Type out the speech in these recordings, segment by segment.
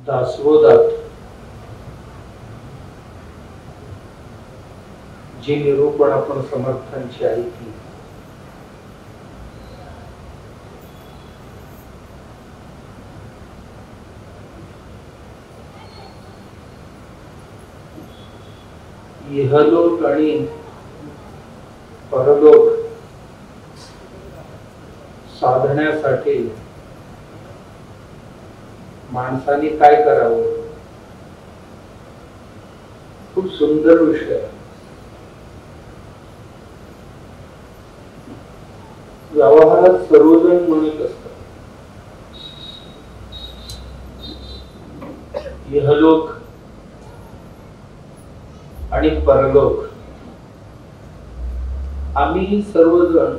दासबोधात जी निरूपण आपण समर्थांची ऐकली इहलोक आणि परलोक साधण्यासाठी माणसाने काय करावं, खूप सुंदर विषय आहे. व्यवहारात सर्वजण म्हणत असतात इहलोक आणि परलोक. आम्ही सर्वजण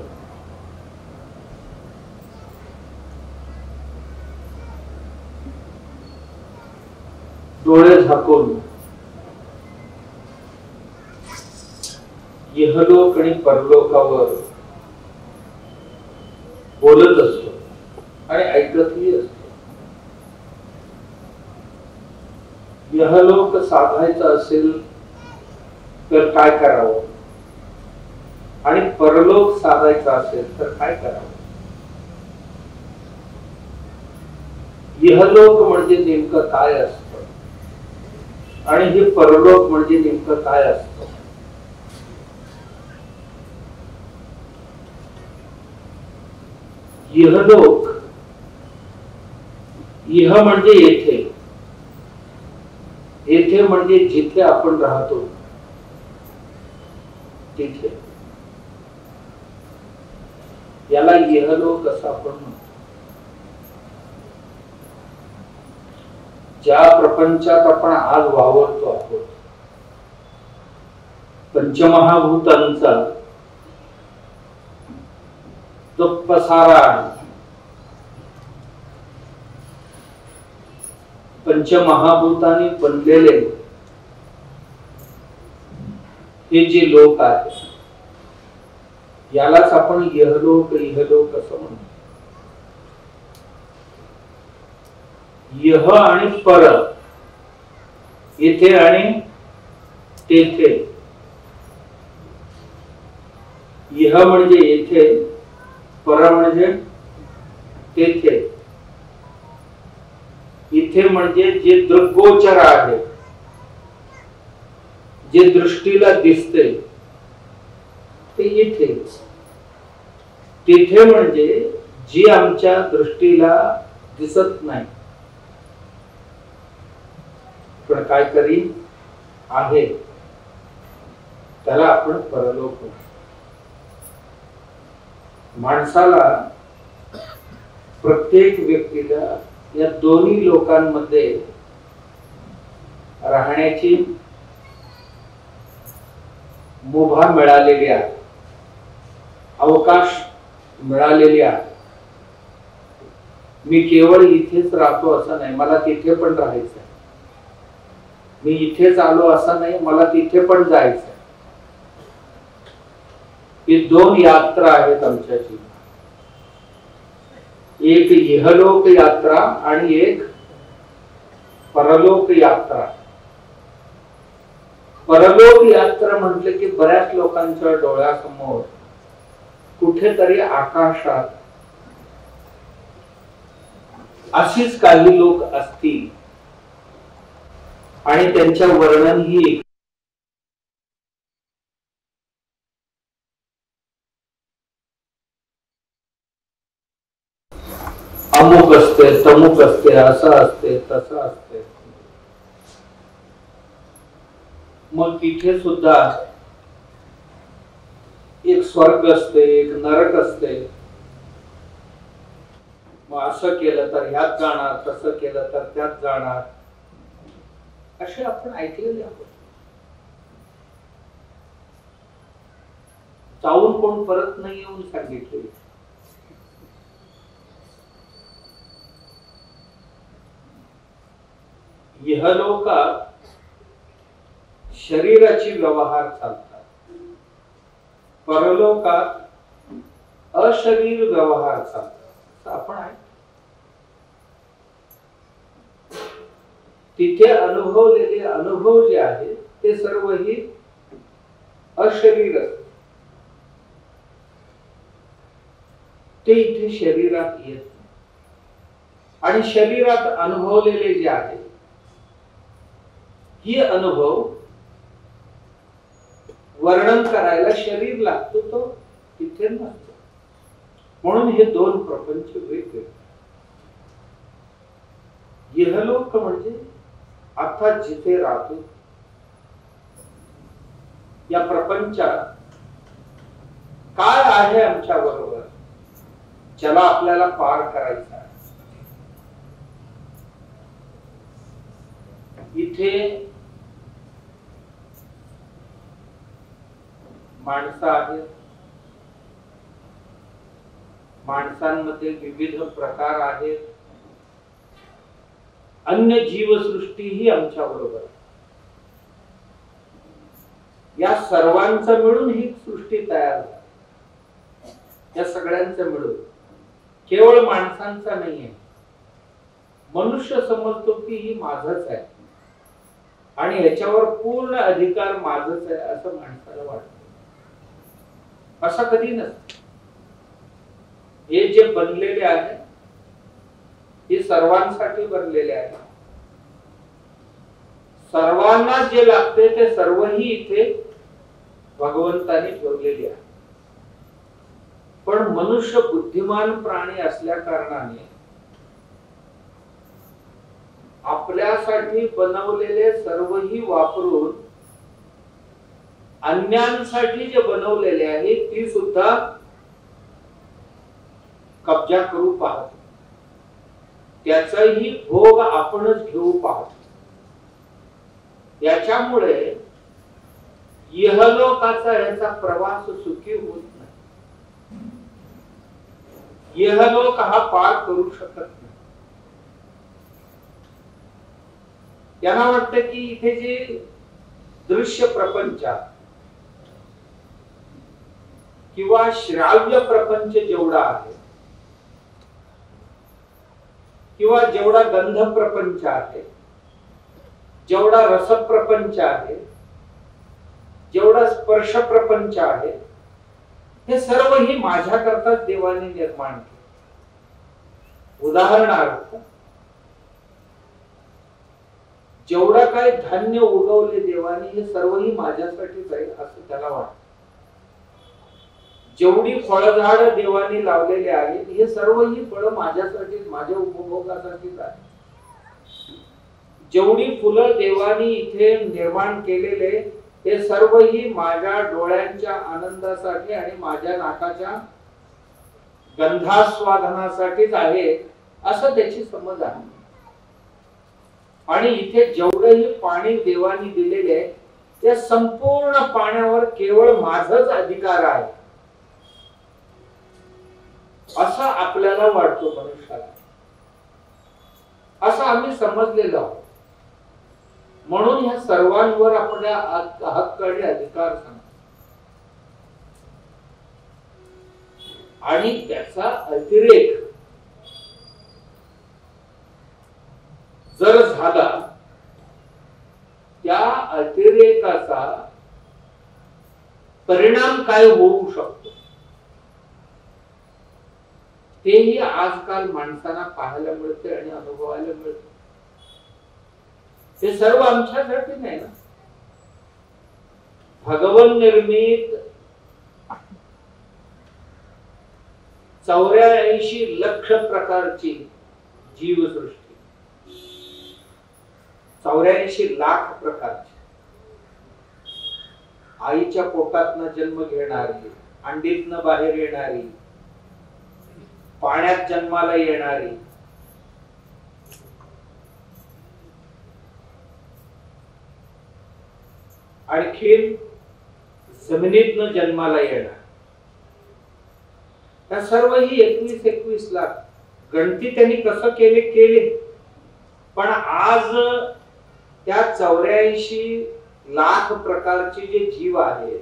डोळे झाकून इहलोक आणि परलोकावर बोलत असतो आणि ऐकतही असतो. इहलोक साधायचा असेल तर काय करावं आणि परलोक साधायचा असेल तर काय करावं. इहलोक म्हणजे नेमकं काय असतं आणि हे परलोक म्हणजे नेमकं काय असतं. इहलोक, इह म्हणजे येथे, येथे म्हणजे जिथे आपण राहतो तिथे, याला इहलोक असं आपण म्हणतो. ज्या प्रपंचात आपण आज वावरतो आहोत, पंचमहाभूतांचा जो पसारा आहे, पंचमहाभूतांनी बनलेले हे जे लोक आहेत यालाच आपण इहलोक इहलोक असं म्हणतो. इह आणि पर, येथे आणि तेथे. इह म्हणजे येथे, पर म्हणजे तेथे. इथे म्हणजे जे दृग्गोचर आहे, जे दृष्टीला दिसते ते इथे. तिथे म्हणजे जी आमच्या दृष्टीला दिसत नाही पण काहीतरी आहे, त्याला आपण परलोक म्हणतो. माणसाला, प्रत्येक व्यक्तीला या दोन्ही लोकांमध्ये राहण्याची मुभा मिळालेली आहे, अवकाश मिळालेली आहे. मी केवळ इथेच राहतो असं नाही, मला तिथे पण राहायचं. मी इथेच आलो असं नाही, मला तिथे पण जायचं. ही दोन यात्रा आहेत आमच्या जीवनात. एक इहलोक यात्रा आणि एक परलोक यात्रा. परलोक यात्रा म्हटलं की बऱ्याच लोकांच्या डोळ्यासमोर कुठेतरी आकाशात अशीच काही लोक असतील आणि त्यांच्या वर्णन ही अमुक असते, तमुक असते, असं असते, तसं असते. मग तिथे सुद्धा एक स्वर्ग असते, एक नरक असते. मग असं केलं तर ह्यात जाणार, तसं केलं तर त्यात जाणार, असे आपण ऐकलेले आहोत. जाऊन कोण परत नाही येऊन सांगितले. इहलोकात शरीराची व्यवहार चालतात, परलोकात अशरीर व्यवहार चालतात. आपण आहे तिथे अनुभवलेले अनुभव जे आहे ते सर्व ही अशरीर असते, ते इथे शरीरात येत नाही. आणि शरीरात अनुभवलेले जे आहे ही अनुभव वर्णन करायला शरीर लागतो, तो तिथे नसतो. म्हणून हे दोन प्रपंच वेगवेगळे. इहलोक म्हणजे आता जिथे राहतो या प्रपंचात काय आहे आमच्या बरोबर, ज्याला आपल्याला पार करायचा आहे. इथे माणसं आहेत, माणसांमध्ये विविध प्रकार आहेत, अन्य जीवसृष्टी ही आमच्या बरोबर. या सर्वांचं मिळून ही सृष्टी तयार झाली. या सगळ्यांचं मिळून, केवळ माणसांचा नाहीये. मनुष्य समजतो की ही माझच आहे आणि ह्याच्यावर पूर्ण अधिकार माझच आहे असं माणसाला वाटतं. असं कधी नसतं. हे जे बनलेले आहे हे सर्वांसाठी बनलेले आहे. सर्वांना जे लागते ते सर्वही इथे भगवंताने ठेवलेले आहे. पण मनुष्य बुद्धिमान प्राणी असल्या कारणाने आपल्यासाठी बनवलेले सर्वही वापरून अन्यांसाठी जे बनवलेले आहे ती सुद्धा कब्जा करू पाहतो. त्याचाही भोग आपणच घेऊ पाहतो. याच्यामुळे इहलोकाचा याचा प्रवास सुखी होत नाही. इहलोक हा पार करू शकत नाही. त्यांना वाटतं की इथे जे दृश्य प्रपंच किंवा श्राव्य प्रपंच जेवढा आहे किंवा जेवढा गंध प्रपंच आहे, जेवढा रस प्रपंच आहे, जेवढा स्पर्श प्रपंच आहे, हे सर्व ही माझ्या करताच देवाने निर्माण केले. उदाहरणार्थ जेवढा काय धान्य उगवले देवाने हे सर्वही माझ्यासाठी जाईल असं त्याला वाटतं. जेवढी फळझाड देवाने लावलेले आहेत हे सर्वही फळ माझ्यासाठी, माझ्या उपभोगासाठीच आहे. जेवढी फुलं देवानी इथे निर्माण केलेले हे सर्वही माझ्या डोळ्यांच्या आनंदासाठी आणि माझ्या नाकाच्या गंधास्वादनासाठीच आहे असं त्याची समज आहे. आणि इथे जेवढंही पाणी देवानी दिलेले आहे त्या संपूर्ण पाण्यावर केवळ माझाच अधिकार आहे असं आपल्याला वाटतो मनुष्याला. असं आम्ही समजलेलो आहोत. म्हणून ह्या सर्वांवर आपल्या हक्क आणि अधिकार सांगतो. आणि त्याचा अतिरेक जर झाला, त्या अतिरेकाचा परिणाम काय होऊ शकतो तेही आजकाल माणसांना पाहायला मिळते आणि अनुभवायला मिळते. हे सर्व आमच्यासाठी नाही ना. भगवन निर्मित 84 लक्ष प्रकारची जीवसृष्टी, 84 लाख प्रकारची, आईच्या पोटातनं जन्म घेणारी, अंडीतनं बाहेर येणारी, पाण्यात जन्माला येणारी, आणखीन जमिनीतनं जन्माला येणार, त्या सर्व ही 21 लाख. गणती त्यांनी कसं केले, पण आज त्या 84 लाख प्रकारचे जे जीव आहेत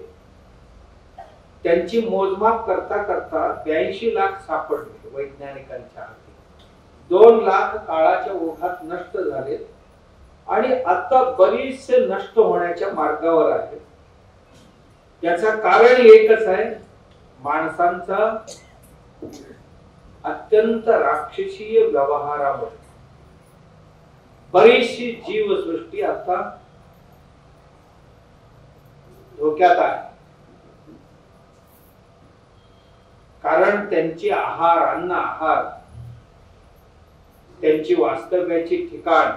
त्यांची मोजमाप करता करता 82 लाख सापडले वैज्ञानिकांच्या हाती. 2 लाख काळाच्या ओघात नष्ट झाले आणि आता बरीचसे नष्ट होण्याच्या मार्गावर आहे. याचं कारण एकच आहे, माणसांचा अत्यंत राक्षसीय व्यवहारामुळे बरीचशी जीवसृष्टी आता धोक्यात आहे. कारण त्यांची अन्न आहार, त्यांची वास्तव्याची ठिकाण,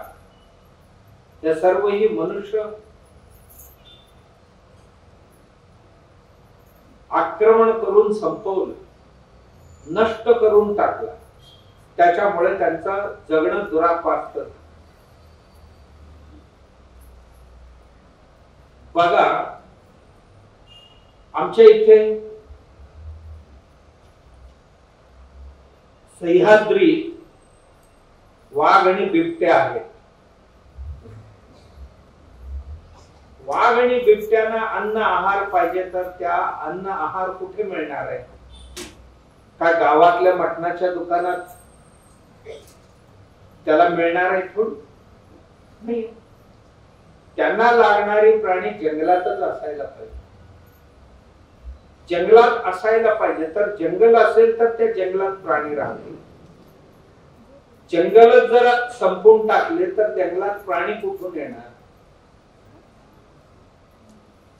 या सर्व ही मनुष्य आक्रमण करून संपवलं, नष्ट करून टाकलं. त्याच्यामुळे त्यांचं जगणं दुरापास्त. बघा, आमच्या इथे सह्याद्री वाघ आणि बिबट्या आहेत. वाघ आणि बिबट्यांना अन्न आहार पाहिजे, तर त्या अन्न आहार कुठे मिळणार आहे? का गावातल्या मटणाच्या दुकानात त्याला मिळणार आहे? थोड नाही. त्यांना लागणारी प्राणी जंगलातच असायला पाहिजे. जंगलात असायला पाहिजे, तर जंगल असेल तर त्या जंगलात प्राणी राहतील. जंगलच जर संपून टाकले तर जंगलात प्राणी कुठून येणार?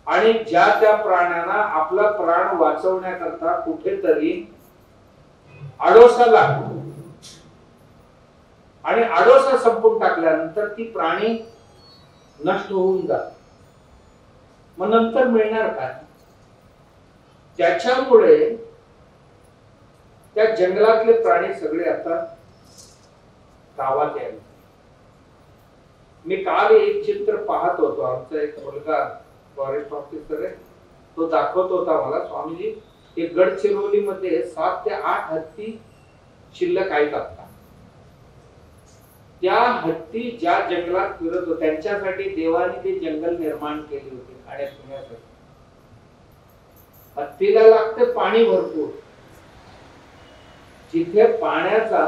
आणि ज्या त्या प्राण्यांना आपला प्राण वाचवण्याकरता कुठेतरी आडोसा लागतो, आणि आडोसा संपून टाकल्यानंतर ती प्राणी नष्ट होऊन जात. मग नंतर मिळणार काय? त्याच्यामुळे त्या जंगलातले प्राणी सगळे आता गावात यायला. मी काल एक चित्र पाहत होतो. आमचा एक मुलगा फॉरेस्ट ऑफिसर आहे, तो दाखवत होता मला, स्वामीजी हे गडचिरोली मध्ये 7 ते 8 हत्ती शिल्लक आहेत आता. त्या हत्ती ज्या जंगलात फिरत होत्या, त्यांच्यासाठी देवाने ते जंगल निर्माण केले होते खाण्यापिण्यासाठी. हत्तीला लागते पाणी भरपूर. जिथे पाण्याचा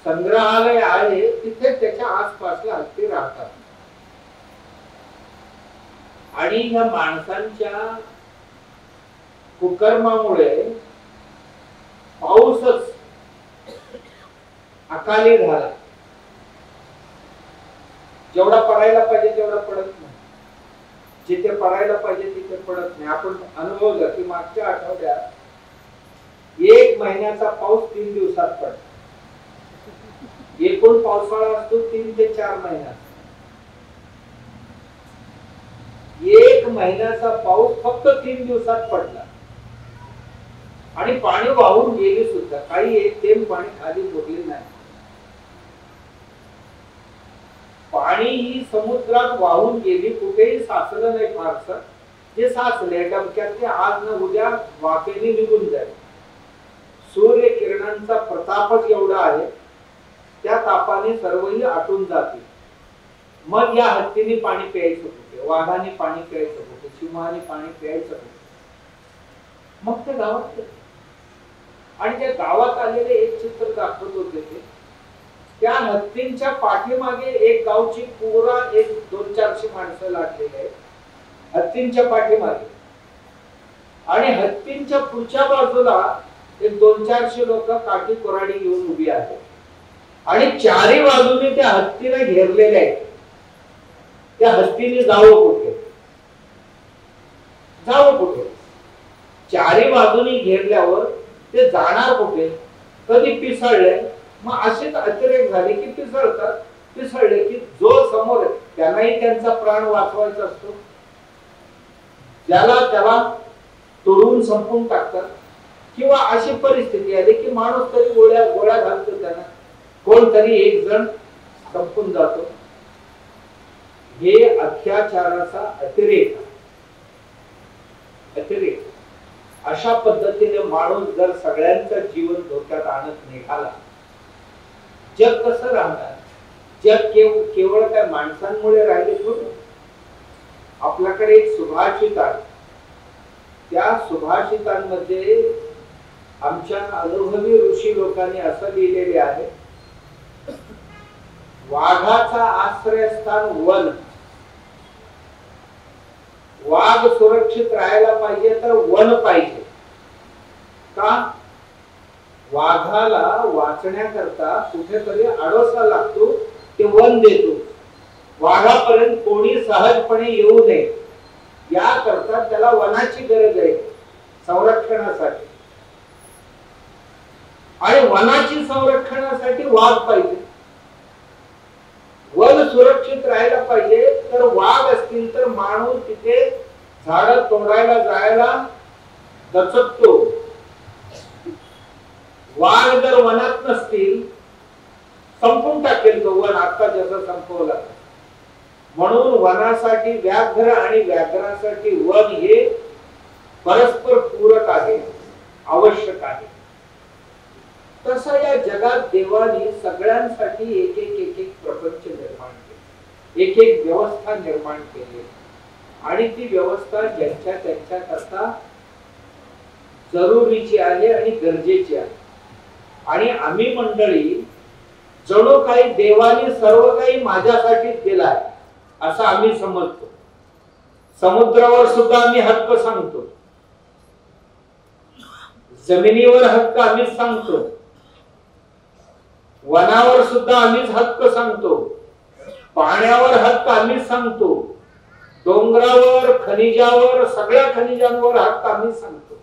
संग्रहालय आहे तिथे त्याच्या आसपासला हत्ती राहतात. आणि ह्या माणसांच्या कुकर्मामुळे पाऊसच अकाली झाला. जेवढा पडायला पाहिजे तेवढा पडत नाही, जिथे पडायला पाहिजे तिथे पडत नाही. आपण अनुभवलं की मागच्या आठवड्यात 1 महिन्याचा पाऊस 3 दिवसात पडला. एकूण पावसाळा असतो 3 ते 4 महिन्यात. 1 महिन्याचा पाऊस फक्त 3 दिवसात पडला आणि पाणी वाहून गेले सुद्धा. काही एक थेंब पाणी खाली मुरले नाही. पाणी ही समुद्रात वाहून गेली, कुठेही साचलं नाही. फारसं जे साचले डबक्यात ते आज न उद्या वाफेने निघून जाईल. सूर्य किरणांचा प्रतापच एवढा आहे, त्या तापाने सर्वही आटून जाते. मग या हत्तीने पाणी प्यायचं कुठे? वाघाने पाणी प्यायचं कुठे? सिंहाने पाणी प्यायचं कुठे? मग ते गावात. आणि त्या गावात आलेले एक चित्र दाखवत होते ते, त्या हत्तींच्या पाठीमागे एक गावची पुरा 200-400 माणसं लागलेली आहेत हत्तींच्या पाठीमागे. आणि हत्तींच्या पुढच्या बाजूला 200-400 लोक काठी कोराडी घेऊन उभी आहेत. आणि चारी बाजूने त्या हत्तीला घेरलेले आहेत. त्या हत्तीने जावं कुठे? जावं कुठे? चारी बाजूने घेरल्यावर ते जाणार कुठे? कधी पिसळले, मग असेच अतिरेक झाले की पिसळतात. पिसळले की जो समोर आहे त्यांनाही त्यांचा प्राण वाचवायचा असतो, ज्याला त्याला तोडून संपून टाकतात. किंवा अशी परिस्थिती आली की माणूस तरी गोळ्या घालतो, त्यांना कोणतरी एक जण संपून जातो. हे अत्याचाराचा अतिरेक. अशा पद्धतीने माणूस जर सगळ्यांचं जीवन धोक्यात आणत निघाला, जग कसं राहणार? जग केवळ काय माणसांमुळे राहिले थोडं. आपल्याकडे एक सुभाषित आहे, त्या सुभाषितांमध्ये आमच्या अनुभवी ऋषी लोकांनी असं लिहिलेले आहे वाघाचा आश्रयस्थान वन. वाघ सुरक्षित राहायला पाहिजे तर वन पाहिजे. का? वाघाला वाचण्याकरता कुठेतरी आडोसा लागतो, ते वन देतो. वाघापर्यंत कोणी सहजपणे येऊ नये याकरता त्याला वनाची गरज आहे संरक्षणासाठी. आणि वनाची संरक्षणासाठी वाघ पाहिजे. वन सुरक्षित राहायला पाहिजे तर वाघ असतील तर माणूस तिथे झाड तोडायला जायला दचकतो. वाघ जर वनात नसतील संपून टाकेल तो वन, आता जसं संपवला. म्हणून वनासाठी व्याघ्र आणि व्याघ्रासाठी वन हे परस्पर पूरक आहे, आवश्यक आहे. तसं या जगात देवाने सगळ्यांसाठी एक एक एक एक प्रपंच निर्माण केले, एक एक व्यवस्था निर्माण केली. आणि ती व्यवस्था ज्यांच्या त्यांच्या करता जरुरीची आहे आणि गरजेची आहे. आणि आम्ही मंडळी जणू काही देवाने सर्व काही माझ्यासाठीच दिलं आहे असं आम्ही समजतो. समुद्रावर सुद्धा आम्ही हक्क सांगतो, जमिनीवर हक्क आम्हीच सांगतो, वनावर सुद्धा आम्हीच हक्क सांगतो, पाण्यावर हक्क आम्हीच सांगतो, डोंगरावर, खनिजावर, सगळ्या खनिजांवर हक्क आम्हीच सांगतो.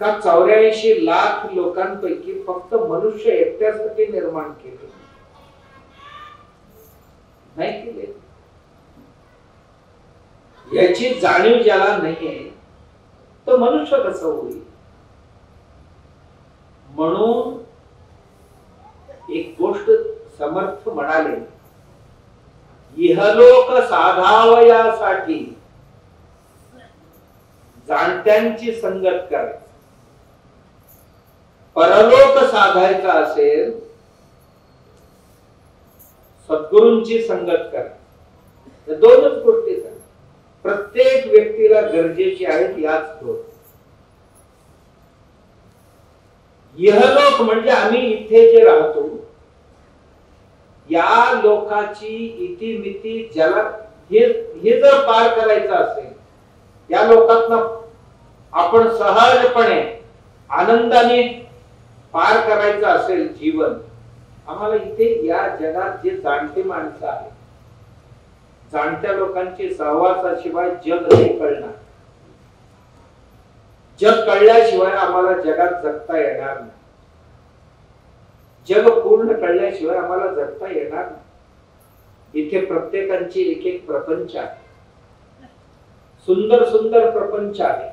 का 84 लाख लोकांपैकी फक्त मनुष्य एकट्यासाठी निर्माण केले नाही केले. याची जाणीव ज्याला नाहीये तो मनुष्य कसं होईल. म्हणून एक गोष्ट समर्थ म्हणाले, इहलोक साधावयासाठी जाणत्यांची संगत करायची. परलोक साधायचा असेल सद्गुरूंची संगत करा. दोनच गोष्टी प्रत्येक व्यक्तीला गरजेची आहेत. याच दोन. इहलोक म्हणजे आम्ही इथे जे राहतो या लोकाची इतिमिती ज्याला हे जर पार करायचं असेल, या लोकातनं आपण सहजपणे आनंदाने पार करायचं असेल जीवन, आम्हाला इथे या जगात जे जाणते माणसं आहेत, जाणत्या लोकांची सहवासाशिवाय जग नाही कळणार. जग कळल्याशिवाय आम्हाला जगात जगता येणार नाही. जग पूर्ण कळल्याशिवाय आम्हाला जगता येणार नाही. इथे प्रत्येकाची एक एक प्रपंच आहे, सुंदर सुंदर प्रपंच आहे.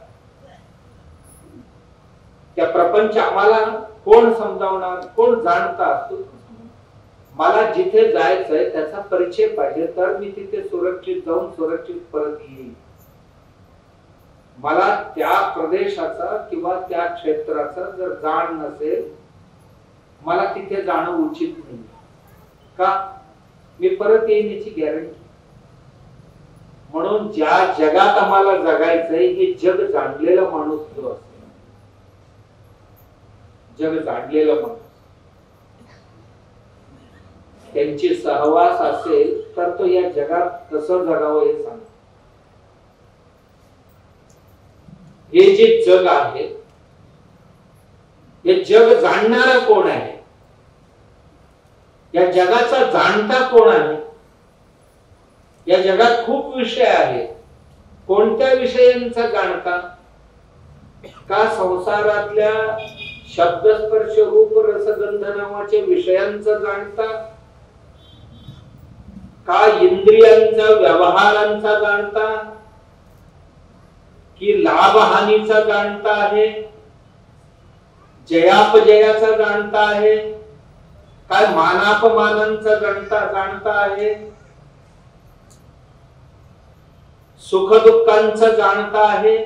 त्या प्रपंच आम्हाला कोण समजावणार, कोण जाणता. मला जिथे जायचंय त्याचा परिचय पाहिजे तर मी तिथे सुरक्षित जाऊन सुरक्षित परत येईल. मला त्या प्रदेशाचा किंवा त्या क्षेत्राचा जर जाण नसेल, मला तिथे जाणं उचित नाही. का? मी परत येईन याची गॅरंटी. म्हणून ज्या जगात आम्हाला जगायचंय हे जग जाणलेला माणूस जो असेल, जग जाणलेलं माणूस, त्यांची सहवास असेल तर तो या जगात कसं जगावं हे सांग. हे जे जग आहे हे जग जाणणारा कोण आहे? या जगाचा जाणता कोण आहे? या जगात खूप विषय आहेत. कोणत्या विषयांचा जाणता? का संसारातल्या शब्दस्पर्श रूप रसगंध नावाच्या विषयांचा जाणता? का इंद्रियांचा व्यवहारांचा जाणता? की लाभ हानीचा जाणता आहे? जयापजयाचा जाणता आहे? काय मानापमानांचा जाणता आहे? सुख दुःखांचा जाणता आहे?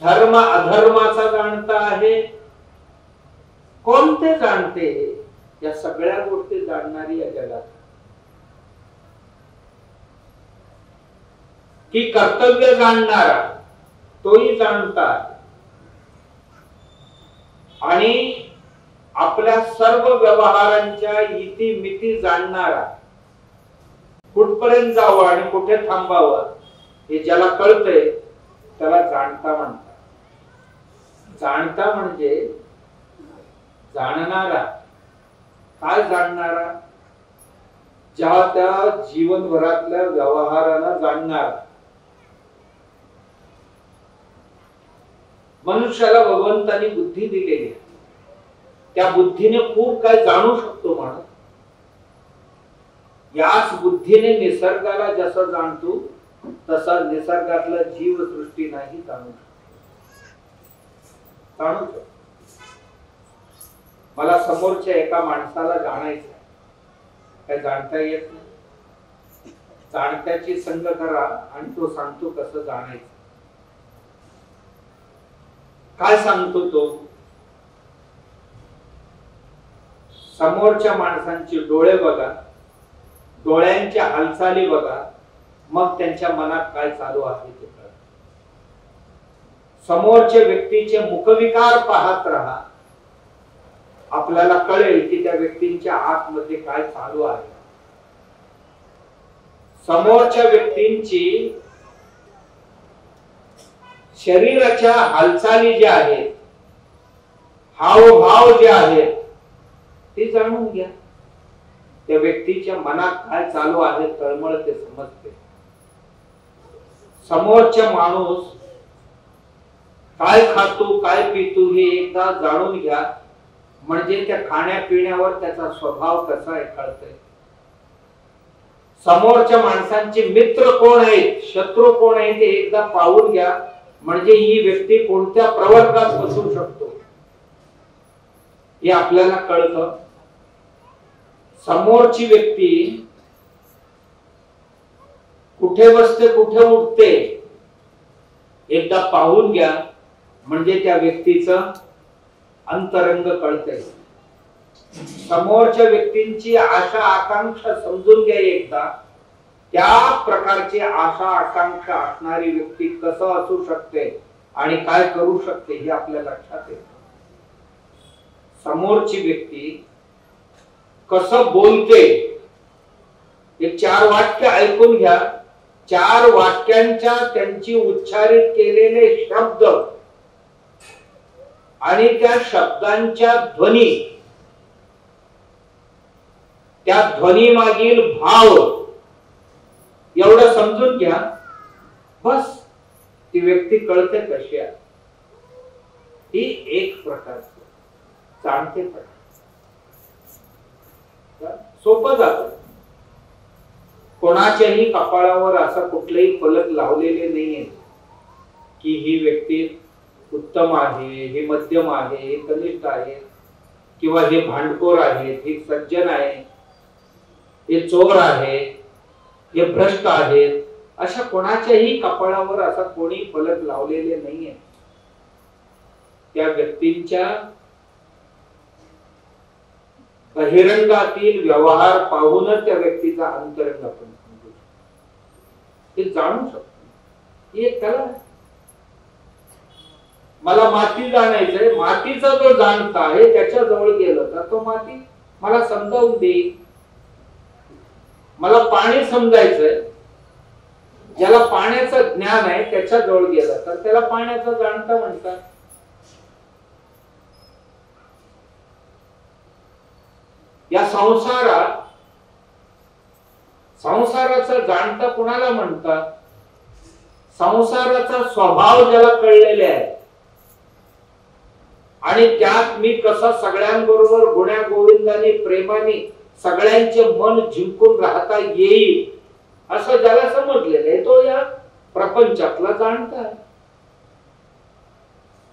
धर्म अधर्माचा जाणता आहे? कोणते जाणते? या सगळ्या गोष्टी जाणणारी या जगात. की कर्तव्य जाणणारा तोही जाणता आणि आपल्या सर्व व्यवहारांच्या इतिमिती जाणणारा, कुठपर्यंत जावं आणि कुठे थांबावं हे ज्याला कळतंय त्याला जाणता म्हणतात. जाणता म्हणजे जाणणारा. काय जाणणारा? ज्या त्या जीवनभरातल्या व्यवहाराला जाणणारा. मनुष्याला भगवंतानी बुद्धी दिलेली आहे, त्या बुद्धीने खूप काय जाणू शकतो माणूस. याच बुद्धीने निसर्गाला जसं जाणतो तसा निसर्गातला जीवसृष्टी नाही जाणू शकतो. मला समोरच्या एका माणसाला जाणायचं, काय जाणता येत नाही. जाणत्याची संग करा आणि तो सांगतो कसं जाणायचं. काय सांगतो तो? समोरच्या माणसांची डोळे बघा, डोळ्यांच्या हालचाली बघा, मग त्यांच्या मनात काय चालू आहे ते कळतं. समोरच्या व्यक्तीचे मुखविकार पाहत राहा, आपल्याला कळेल की त्या व्यक्तींच्या आतमध्ये काय चालू आहे. समोरच्या व्यक्तींची शरीराच्या हालचाली ज्या आहेत, हावभाव जे आहेत ते जाणून घ्या. त्या व्यक्तीच्या मनात काय चालू आहे तळमळ ते समजते. समोरच्या माणूस काय खातो काय पितो हे एकदा जाणून घ्या, म्हणजे त्या खाण्यापिण्यावर त्याचा स्वभाव कसा आहे कळतंय. समोरच्या माणसांचे मित्र कोण आहेत, शत्रू कोण आहेत हे एकदा पाहून घ्या, म्हणजे ही व्यक्ती कोणत्या प्रवर्गात बसू शकतो हे आपल्याला कळतं. समोरची व्यक्ती कुठे बसते कुठे उठते एकदा पाहून घ्या, म्हणजे त्या व्यक्तीचं अंतरंग कळतंय. समोरच्या व्यक्तींची आशा आकांक्षा समजून घ्या एकदा. त्या प्रकारची आशा आकांक्षा असणारी व्यक्ती कसं असू शकते आणि काय करू शकते हे आपल्या लक्षात येतं. समोरची व्यक्ती कसं बोलते, एक 4 वाक्य ऐकून घ्या. 4 वाक्यांच्या त्यांची उच्चारित केलेले शब्द आणि त्या शब्दांच्या ध्वनी, त्या ध्वनी मागील भाव एवढं समजून घ्या, बस ती व्यक्ती कळते कशी आहे. ही एक प्रकारची जाणतेपणा. सोपं जातं. कोणाच्याही कपाळावर असं कुठलेही फलक लावलेले नाहीये की ही व्यक्ती उत्तम आहे, हे मध्यम आहे, हे कनिष्ठ आहे, किंवा हे भांडखोर आहेत, हे सज्जन आहे, हे चोर आहे, हे भ्रष्ट आहेत. अशा कोणाच्याही कपाळावर असा कोणी फलक लावलेले नाहीये. त्या व्यक्तींच्या बहिरंगातील व्यवहार पाहूनच त्या व्यक्तीचा अंतरंग आपण समजू शकतो, हे जाणू शकतो. ही एक कला आहे. मला माती जाणायचंय, मातीचा जो जाणता आहे त्याच्या जवळ गेलं तर तो माती मला समजावून देईल. मला पाणी समजायचंय, ज्याला पाण्याचं ज्ञान आहे त्याच्या जवळ गेलं तर त्याला पाण्याचा जाणता म्हणतात. या संसाराचा जाणता कुणाला म्हणतात? संसाराचा स्वभाव ज्याला कळलेले आहे आणि त्यात मी कसा सगळ्यांबरोबर गुण्या गोविंदाने प्रेमाने सगळ्यांचे मन जिंकून राहता येईल असं ज्याला समजलेलं आहे तो या प्रपंचातला जाणता आहे.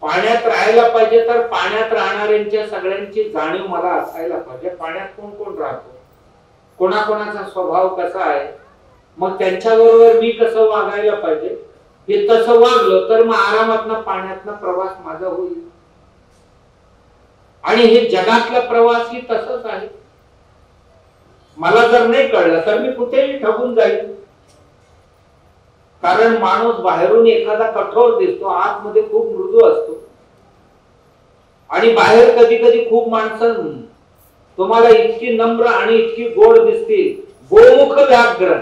पाण्यात राहायला पाहिजे तर पाण्यात राहणाऱ्यांच्या सगळ्यांची जाणीव मला असायला पाहिजे. पाण्यात कोण कोण राहतो, कोणाकोणाचा स्वभाव कसा आहे, मग त्यांच्याबरोबर मी कसं वागायला पाहिजे. हे तसं वागलं तर मग आरामातनं पाण्यातनं प्रवास माझा होईल. आणि हे जगातला प्रवास ही तसंच आहे. मला जर नाही कळलं तर मी कुठेही ठगून जाईल. कारण माणूस बाहेरून एखादा कठोर दिसतो, आतमध्ये खूप मृदू असतो. आणि बाहेर कधी कधी खूप माणसं तुम्हाला इतकी नम्र आणि इतकी गोड दिसतील, गोमुख व्याघ्र,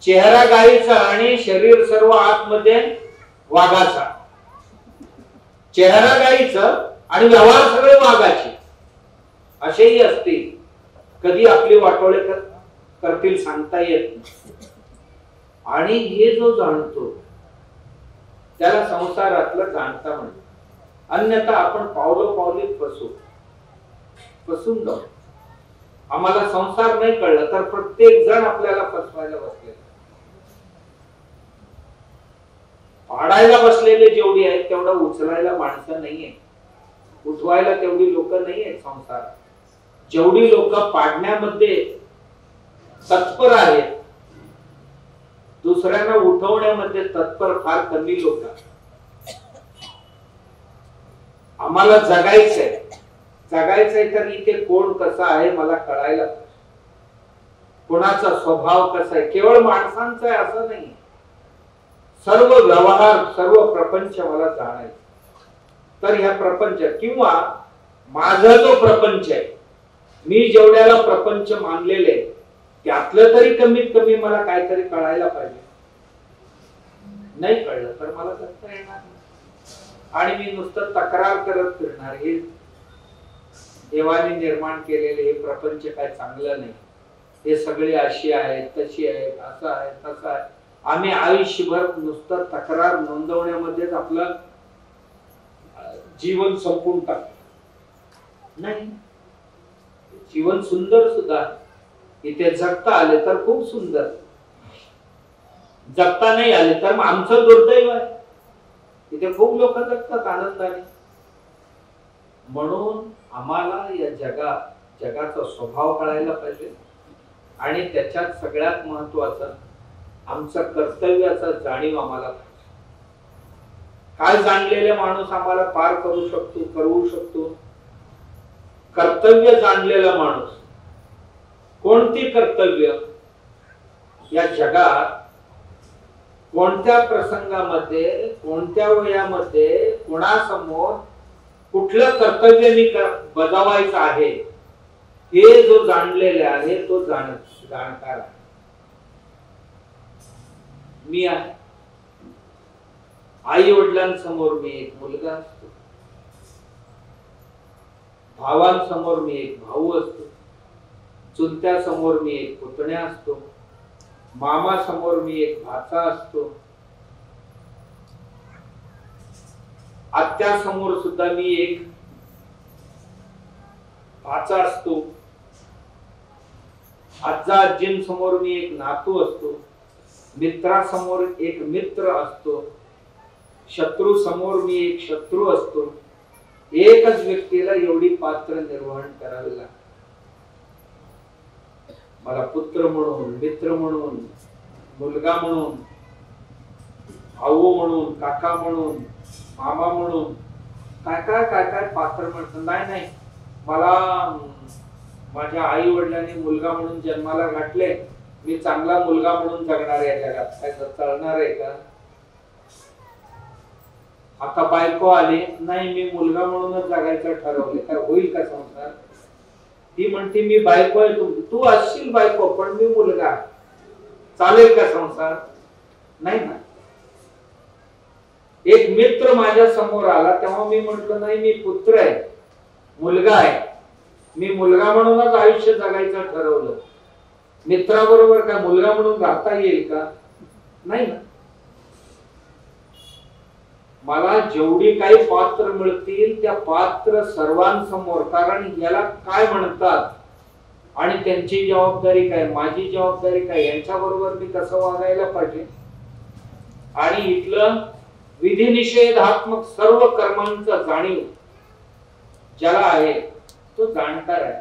चेहरा गायीचा आणि शरीर सर्व आतमध्ये वाघाचा. चेहरा गायीचं आणि व्यवहार सगळे वाघाचे असेही असतील. कधी आपली वाटोळे करतील सांगता येत नाही. आणि हे जो जाणतो त्याला संसारातलं जाणता म्हणतात. अन्यथा आपण पावलोपावली फसून जाऊ. आम्हाला संसार नाही कळलं तर प्रत्येक जण आपल्याला फसवायला बसलेला. पाडायला बसलेले जेवढी आहेत तेवढा उचलायला माणसं नाहीये, उठवायला तेवढी लोक नाहीये संसार. जेवढी लोक पाडण्यामध्ये तत्पर आहेत, दुसऱ्यांना उठवण्यामध्ये तत्पर फार कमी लोक. आम्हाला जगायचंय तर इथे कोण कसा आहे मला कळायला पाहिजे, कोणाचा स्वभाव कसा आहे. केवळ माणसांचा आहे असं नाही, सर्व व्यवहार सर्व प्रपंच मला जाणायचं. तर ह्या प्रपंच किंवा माझा जो प्रपंच आहे, मी जेवढ्याला प्रपंच मानलेले त्यातलं तरी कमीत कमी मला काहीतरी कळायला पाहिजे. नाही कळलं तर मला करता येणार नाही. आणि मी नुसतं तक्रार करत फिरणार, हे देवाने निर्माण केलेले हे प्रपंच काय चांगलं नाही, हे सगळे अशी आहेत तशी आहेत असं आहे तसं आहे. आम्ही आयुष्यभर नुसतं तक्रार नोंदवण्यामध्येच आपलं जीवन संपून टाकतो. नाही, जीवन सुंदर सुद्धा. इथे जगता आले तर खूप सुंदर, जगता नाही आले तर मग आमचं दुर्दैव आहे. इथे खूप लोक जगतात आनंदाने. म्हणून आम्हाला या जगाचा स्वभाव कळायला पाहिजे. आणि त्याच्यात सगळ्यात महत्वाचं आमचं कर्तव्याचा जाणीव आम्हाला पाहिजे. काय जाणलेले माणूस आम्हाला पार करू शकतो. कर्तव्य जाणलेला माणूस. कोणती कर्तव्य? या जगात कोणत्या प्रसंगामध्ये, कोणत्या वयामध्ये, कोणासमोर कुठलं कर्तव्य मी बजावायचं आहे, हे जो जाणलेले आहे तो जाणकार आहे. मी आहे. आई वडिलांसमोर मी एक मुलगा असतो, भावांसमोर मी एक भाऊ असतो, चुलत्यासमोर मी एक पुतण्या असतो, मामा समोर मी एक भाचा असतो, आत्या समोर सुद्धा मी एक भाचा असतो, आजा आजींसमोर मी एक नातू असतो, मित्रासमोर एक मित्र असतो, शत्रू समोर मी एक शत्रू असतो. एकच व्यक्तीला एवढी पात्र निर्वहन करावे लागते. मला पुत्र म्हणून, मित्र म्हणून, मुलगा म्हणून, भाऊ म्हणून, काका म्हणून, मामा म्हणून काय काय काय काय पात्र म्हणतात. नाही, मला माझ्या आई वडिलांनी मुलगा म्हणून जन्माला घातले, मी चांगला मुलगा म्हणून जगणार आहे जगात. काय चालणार आहे का? आता बायको आली, नाही मी मुलगा म्हणूनच जगायचं ठरवले, काय होईल का संसार? ती म्हणते मी बायको आहे, तू असशील बायको पण मी मुलगा, चालेल का संसार? नाही ना. एक मित्र माझ्या समोर आला तेव्हा मी म्हंटल नाही मी पुत्र आहे, मुलगा आहे, मी मुलगा म्हणूनच आयुष्य जगायचं ठरवलं. मित्राबरोबर काय मुलगा म्हणून राहता येईल का? नाही ना. मला जेवढी काही पात्र मिळतील त्या पात्र सर्वांसमोर, कारण याला काय म्हणतात आणि त्यांची जबाबदारी काय, माझी जबाबदारी काय, यांच्याबरोबर मी कसं वागायला पाहिजे. आणि इथलं विधिनिषेधात्मक सर्व कर्मांचा जाणीव ज्याला आहे तो जाणकार आहे.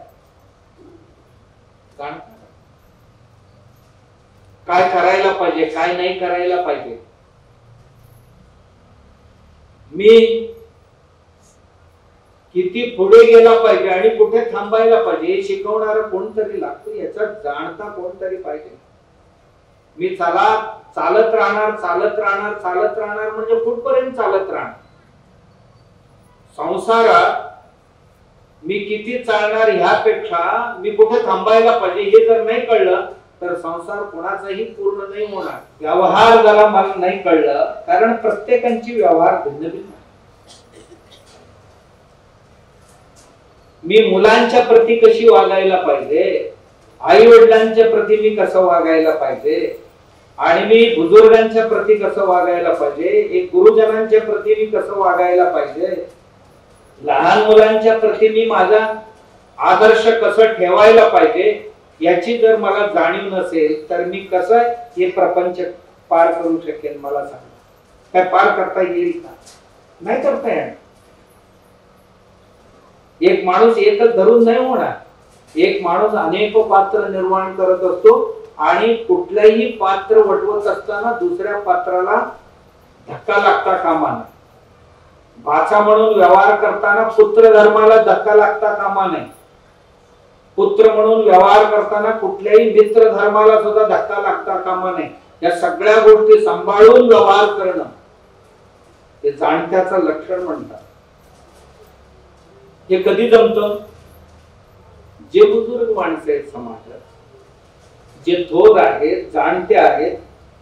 काय करायला पाहिजे, काय नाही करायला पाहिजे, मी किती पुढे गेला पाहिजे आणि कुठे थांबायला पाहिजे हे शिकवणारा कोणतरी लागतो. याच्यात जाणता कोणतरी पाहिजे. मी चालत राहणार म्हणजे कुठपर्यंत चालत राहणार. संसारात मी किती चालणार ह्यापेक्षा मी कुठे थांबायला पाहिजे हे जर नाही कळलं तर संसार कोणाचाही पूर्ण नाही होणार. व्यवहार जरा मला नाही कळलं, कारण प्रत्येकांची व्यवहार भिन्न भिन्न. मी मुलांच्या प्रती कशी वागायला पाहिजे, आई वडिलांच्या प्रती मी कसं वागायला पाहिजे, आणि मी बुजुर्गांच्या प्रती कसं वागायला पाहिजे, एक गुरुजनांच्या प्रती मी कसं वागायला पाहिजे, लहान मुलांच्या प्रती मी माझा आदर्श कसं ठेवायला पाहिजे, याची जर मला जाणीव नसेल तर मी कसं हे प्रपंच पार करू शकेन? मला सांगा, काय पार करता येईल का? नाही करता येणार. एक माणूस एकच धरून नाही होणार. एक माणूस अनेक पात्र निर्माण करत असतो आणि कुठलंही पात्र वटवत असताना दुसऱ्या पात्राला धक्का लागता कामा नये. भाचा म्हणून व्यवहार करताना पुत्र धर्माला धक्का लागता कामा नये. पुत्र म्हणून व्यवहार करताना कुठल्याही मित्र धर्माला सुद्धा धक्का लागता कामा नये. या सगळ्या गोष्टी सांभाळून व्यवहार करणं हे जाणत्याचं लक्षण म्हणतात. हे कधी जमतं? जे बुजुर्ग माणसं आहेत समाजात, जे थोर आहेत, जाणते आहेत,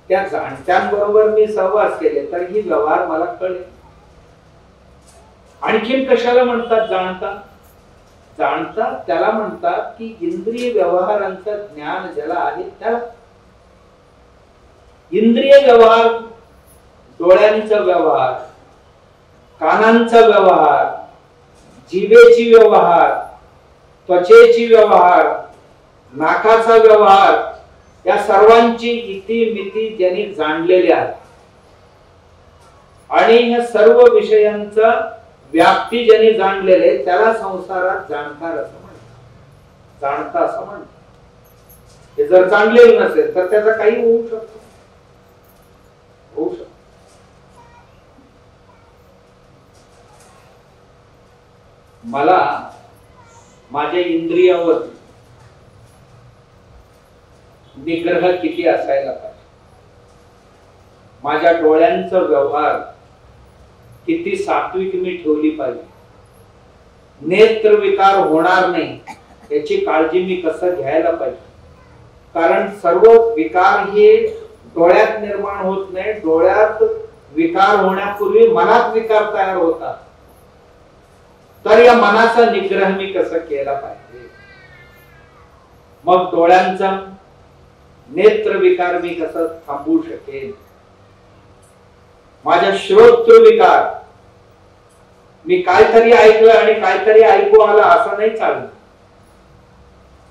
त्या जाणत्यांबरोबर मी सहवास केले तर ही व्यवहार मला कळेल. आणखीन कशाला म्हणतात जाणता? जाणता त्याला म्हणतात की इंद्रिय व्यवहारांचं ज्ञान ज्याला आहे त्याला. इंद्रिय व्यवहार, डोळ्यांचा व्यवहार, कानांचा व्यवहार, जिभेची व्यवहार, त्वचेची व्यवहार, नाकाचा व्यवहार, या सर्वांची इति मिती ज्यांनी जाणलेली आहे आणि ह्या सर्व विषयांचा व्याप्ती ज्यांनी जाणलेले त्याला संसारात जाणकार असं म्हणतात, जाणता असं म्हणतात. हे जर जाणलेलं नसेल तर त्याचा काही होऊ शकतो, होऊ शकतो. मला माझ्या इंद्रियावर निग्रह किती असायला पाहिजे, माझ्या डोळ्यांचा व्यवहार किती सात्विक मी ठेवली पाहिजे, नेत्र विकार होणार नाही याची काळजी मी कसं घ्यायला पाहिजे. कारण सर्व विकार हे डोळ्यात निर्माण होत नाही, डोळ्यात विकार होण्यापूर्वी मनात विकार तयार होतात. तर या मनाचा निग्रह मी कसं केला पाहिजे, मग डोळ्यांचा नेत्र विकार मी कसं थांबवू शकेन, माझ्या श्रोत्र विकार, मी काहीतरी ऐकलं आणि काहीतरी ऐकू आलं असं नाही चाललं.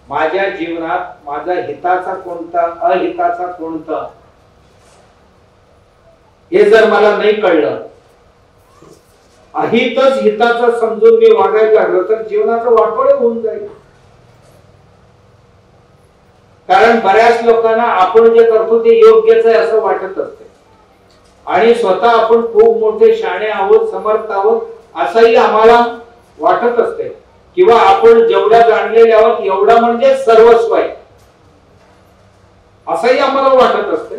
माझ्या जीवनात माझा हिताचा कोणता, अहिताचा कोणता, हे जर मला नाही कळलं, अहितच हिताचं समजून मी वागायला लागलो तर जीवनाचं वाटोळे होऊन जाईल. कारण बऱ्याच लोकांना आपण जे करतो ते योग्यच आहे असं वाटत असते आणि स्वतः आपण खूप मोठे शाणे आहोत, समर्थ आहोत असंही आम्हाला वाटत असते, किंवा आपण जेवढ्या जाणलेले आहोत एवढा म्हणजे सर्वस्व आहे असंही आम्हाला वाटत असते.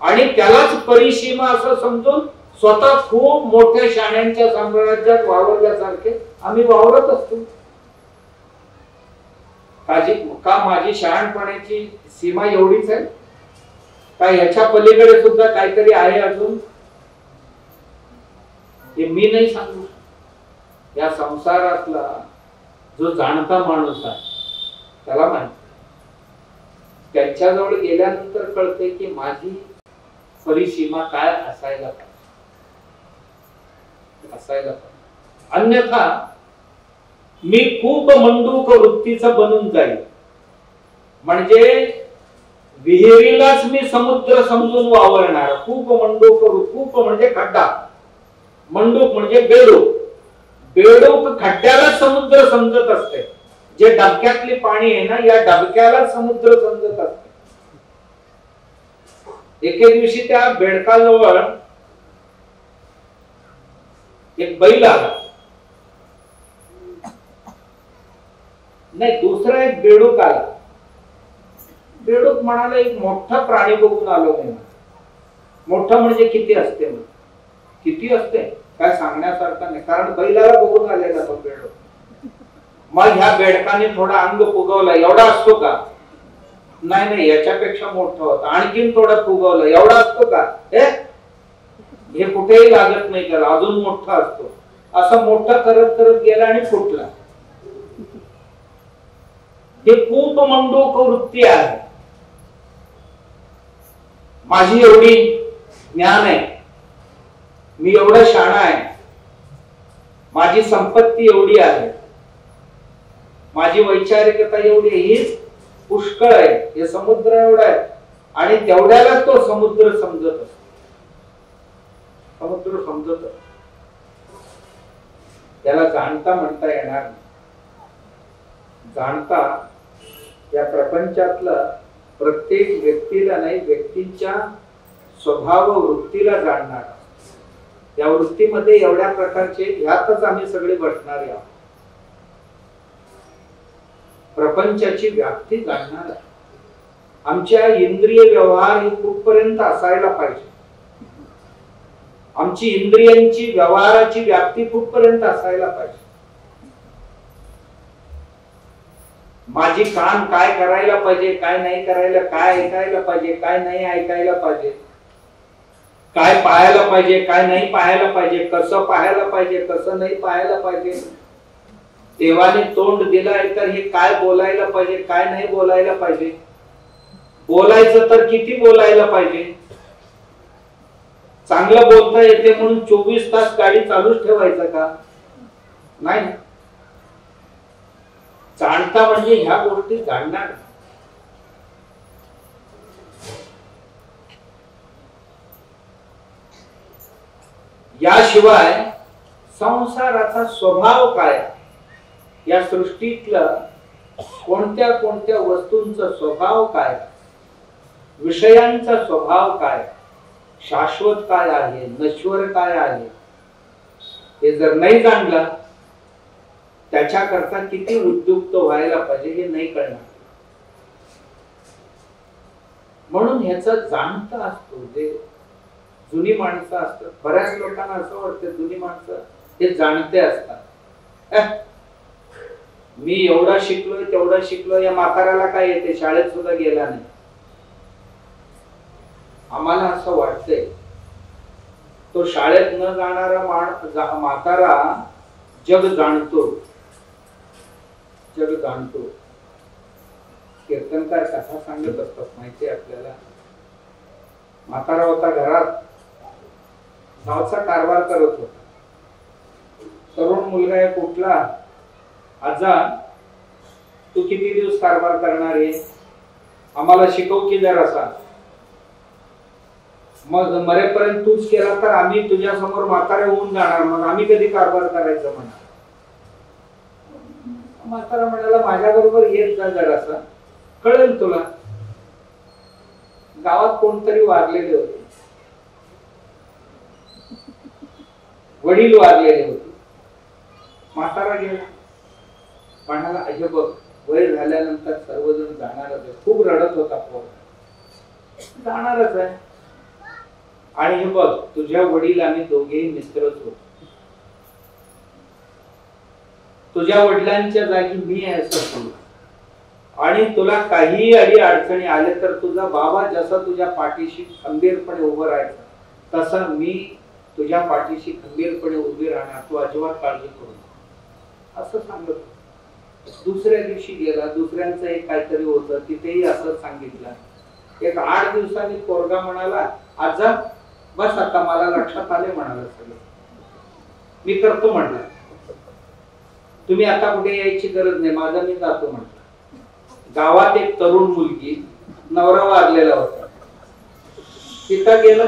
आणि त्यालाच परिसीमा असं समजून स्वतः खूप मोठ्या शाण्यांच्या साम्राज्यात वावरल्यासारखे आम्ही वावरत असतो. का माझी शहाणपणाची सीमा एवढीच आहे का याच्या पलीकडे सुद्धा काहीतरी आहे अजून, हे मी नाही सांगू. या संसारातला जो जाणता माणूस आहे त्याला माहिती, त्यांच्याजवळ गेल्यानंतर कळते की माझी परिसीमा काय असायला पाहिजे, असायला पाहिजे. अन्यथा मी खूप मंडूक वृत्तीचं बनून जाईल. म्हणजे विहिरीलाच मी समुद्र समजून वावरणार. खूप मंडूक, खूप म्हणजे खड्डा, मंडूक म्हणजे बेडूक, बेडूक खड्ड्याला समुद्र समजत असते. जे डबक्यातली पाणी आहे ना, या डबक्याला समुद्र समजत असते. एके दिवशी त्या बेडकाजवळ एक बैल आला, नाही दुसरा एक बेडूक आला. बेडूक म्हणाला एक मोठा प्राणी बघून आलो नाही. मोठा म्हणजे किती असते, किती असते काय सांगण्यासारखा नाही, कारण बैलाला बघून आलेला तो बेड. मग ह्या बेडकाने थोडा अंग फुगवला, एवढा असतो का? नाही नाही, याच्यापेक्षा मोठा होता. आणखीन थोडा फुगवला, एवढा असतो का? हे कुठेही लागत नाही त्याला, अजून मोठा असतो. असं मोठा करत करत गेला आणि फुटला. हे खूप मंडूक वृत्ती आहे. माझी एवढी ज्ञान आहे, मी एवढा शहाणा आहे, माझी संपत्ती एवढी आहे, माझी वैचारिकता एवढी आहे, हीच पुष्कळ आहे, हे समुद्र एवढा आहे. आणि तेवढ्याला तो समुद्र समजत असतो. समुद्र समजत असतो, त्याला जाणता म्हणता येणार नाही. जाणता या प्रपंचातलं प्रत्येक व्यक्तीला नाही, व्यक्तीच्या स्वभाव वृत्तीला जाणणार. या वृत्तीमध्ये एवढ्या प्रकारचे, ह्यातच आम्ही सगळे बसणार आहोत. प्रपंचाची व्याप्ती जाणणार आहे. आमच्या इंद्रिय व्यवहार हे कुठपर्यंत असायला पाहिजे, आमची इंद्रियांची व्यवहाराची व्याप्ती कुठपर्यंत असायला पाहिजे. माझी कान काय करायला पाहिजे, काय नाही करायला, काय ऐकायला पाहिजे, काय नाही ऐकायला पाहिजे, काय पाहायला पाहिजे, काय नाही पाहायला पाहिजे, कसं पाहायला पाहिजे, कसं नाही पाहायला पाहिजे. देवाने तोंड दिलंय तर हे काय बोलायला पाहिजे, काय नाही बोलायला पाहिजे. बोलायचं तर किती बोलायला पाहिजे. चांगलं बोलता येते म्हणून 24 तास गाडी चालूच ठेवायचं का? नाही. जाणता म्हणजे ह्या गोष्टी जाणणार. याशिवाय संसाराचा स्वभाव काय, या सृष्टीतलं कोणत्या कोणत्या वस्तूंचा स्वभाव काय, विषयांचा स्वभाव काय, शाश्वत काय आहे, नश्वर काय आहे, हे जर नाही जाणलं, त्याच्याकरता किती उद्युक्त व्हायला पाहिजे हे नाही कळणार. म्हणून ह्याचा जाणता असतो. जे जुनी माणसं असतात, बऱ्याच लोकांना असं वाटतं जुनी माणसं हे जाणते असतात. मी एवढा शिकलोय तेवढा शिकलोय, या म्हाताऱ्याला काय येते, शाळेत सुद्धा गेला नाही. आम्हाला असं वाटतंय तो शाळेत न जाणारा म्हातारा जग जाणतो, जग जाणतो. कीर्तनकार कथा सांगत असतात, माहिती आपल्याला. म्हातारा होता घरात, गावचा कारभार करत होता. तरुण मुलगा एक उठला, आजा तू किती दिवस कारभार करणार आहे, आम्हाला शिकव की जरासा. मग मरेपर्यंत तूच केला तर आम्ही तुझ्या समोर म्हातारे होऊन जाणार, मग आम्ही कधी कारभार करायचं म्हणा. म्हातारा म्हणाला माझ्या बरोबर येत जा जरासा, कळेल तुला. गावात कोणतरी वारलेले होते, वडील वारलेले होते. म्हातारा गेला, म्हणाला अजय बघ वय झाल्यानंतर सर्वजण जाणारच आहे. खूप रडत होता पोर, जाणारच आहे. आणि हे बघ तुझ्या वडील आम्ही दोघेही मित्रच होतो, तुझ्या वडिलांच्या जागी मी आहे असं समज. आणि तुला काही अडी अडचणी आले तर तुझा बाबा जसा तुझ्या पाठीशी खंबीरपणे उभं राहायचा, तसा मी तुझ्या पाठीशी खंबीरपणे उभी राहणार, तू अजिबात काळजी करू नको असं सांगत. दुसऱ्या दिवशी गेला, दुसऱ्यांचं एक काहीतरी होतं, तिथेही असं सांगितलं. एक 8 दिवसांनी पोरगा म्हणाला आजा बस आता मला लक्षात आले म्हणाला, सगळं मी करतो म्हटलं, तुम्ही आता कुठे यायची गरज नाही, माझा मी जातो म्हटलं. गावात एक तरुण मुलगी, नवरा वारलेला होता, तिथं गेला.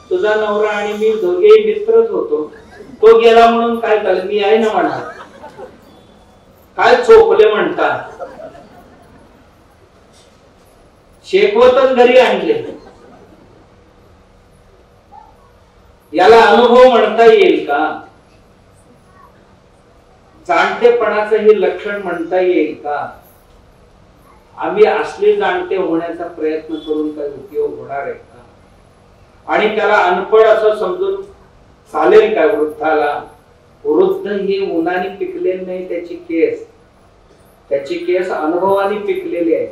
तुझा नवरा आणि मी दोघे मित्रच होतो, तो गेला म्हणून काय झालं, मी आहे ना म्हणा. काय चोपले म्हणतात, शेकवतच घरी आणले. याला अनुभव म्हणता येईल का? जाणतेपणाचं हे लक्षण म्हणता येईल का? आम्ही असले जाणते होण्याचा प्रयत्न करून काही उपयोग होणार आहे का? आणि त्याला अनपढ असं समजून चालेल का वृद्धाला? वृद्ध हे उन्हाने पिकलेले नाही, त्याची केस अनुभवाने पिकलेले आहे.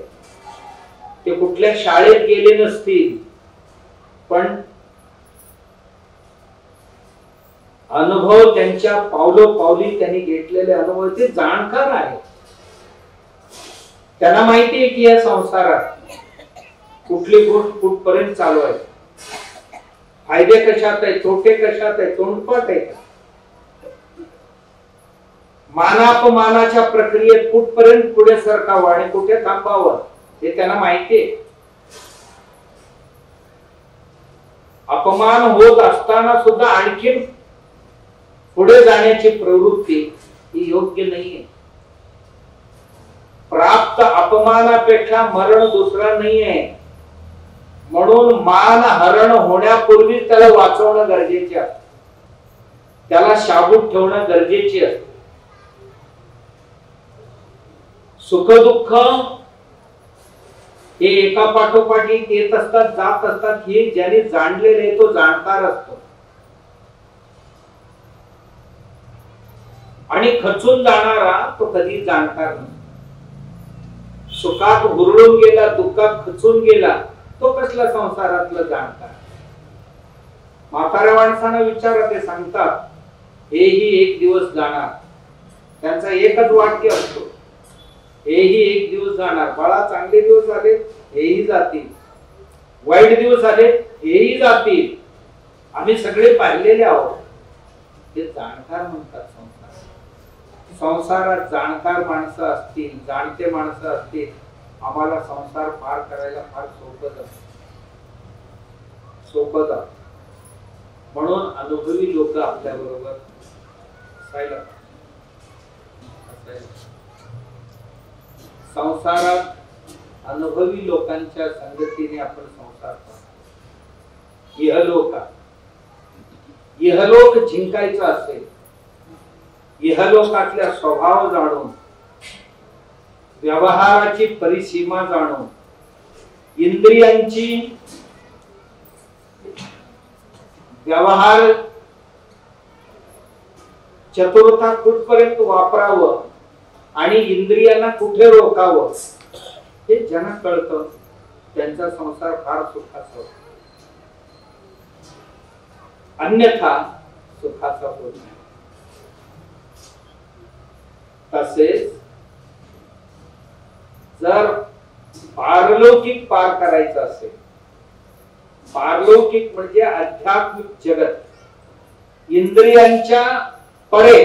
ते कुठल्या शाळेत गेले नसतील, पण अनुभव त्यांच्या पावलोपावली त्यांनी घेतलेले अनुभव ते जाणकार आहेत. त्यांना माहिती आहे की या संसारात कुठली गोष्ट कुठपर्यंत चालू आहे, फायदे कशात आहे, तोटे कशात आहे, तोंडपाठ आहे, मानापमानाच्या प्रक्रियेत कुठपर्यंत पुढे सरकावं आणि कुठे थांबावं हे त्यांना माहिती आहे. अपमान होत असताना सुद्धा आणखी पुढे जाण्याची प्रवृत्ती ही योग्य नाहीये. प्राप्त अपमानापेक्षा मरण दुसरा नाहीये. म्हणून मान हरण होण्यापूर्वी त्याला वाचवणं गरजेचे असते, त्याला शाबूत ठेवणं गरजेचे असते. सुख दुःख हे एका पाठोपाठ येत असतात, जात असतात. हे ज्याने जाणलेले तो जाणकार असतो. आणि खचून जाणारा तो कधी जाणकार नसतो. सुखात हुरळून गेला, दुःखात खचून गेला, तो कसला संसारातला जाणकार. म्हाताऱ्या माणसांना विचारा, ते सांगतात हेही एक दिवस जाणार. त्यांचा एकच वाक्य असतो, हेही एक दिवस जाणार. बाळा, चांगले दिवस आले हेही जातील, वाईट दिवस आले हेही जातील, आम्ही सगळे पाहिलेले आहोत. ते जाणकार म्हणतात. संसारात जाणकार माणसं असतील, जाणते माणसं असतील, आम्हाला संसार पार करायला फार सोपं जात. म्हणून अनुभवी लोक आपल्या बरोबर असायला. संसारात अनुभवी लोकांच्या संगतीने आपण संसार पाहतो. इहलोक जिंकायचा असेल, इहलोकातल्या स्वभाव जाणून, व्यवहाराची परिसीमा जाणून, इंद्रियांची व्यवहार चतुरता कुठपर्यंत वापरावं आणि इंद्रियांना कुठे रोकावं हे ज्यांना कळतं त्यांचा संसार फार सुखाचा होतो. अन्यथा सुखाचा होत नाही. तसेच जर पारलौकिक पार करायचं असेल, पारलौकिक म्हणजे आध्यात्मिक जगत, इंद्रियांच्या परे,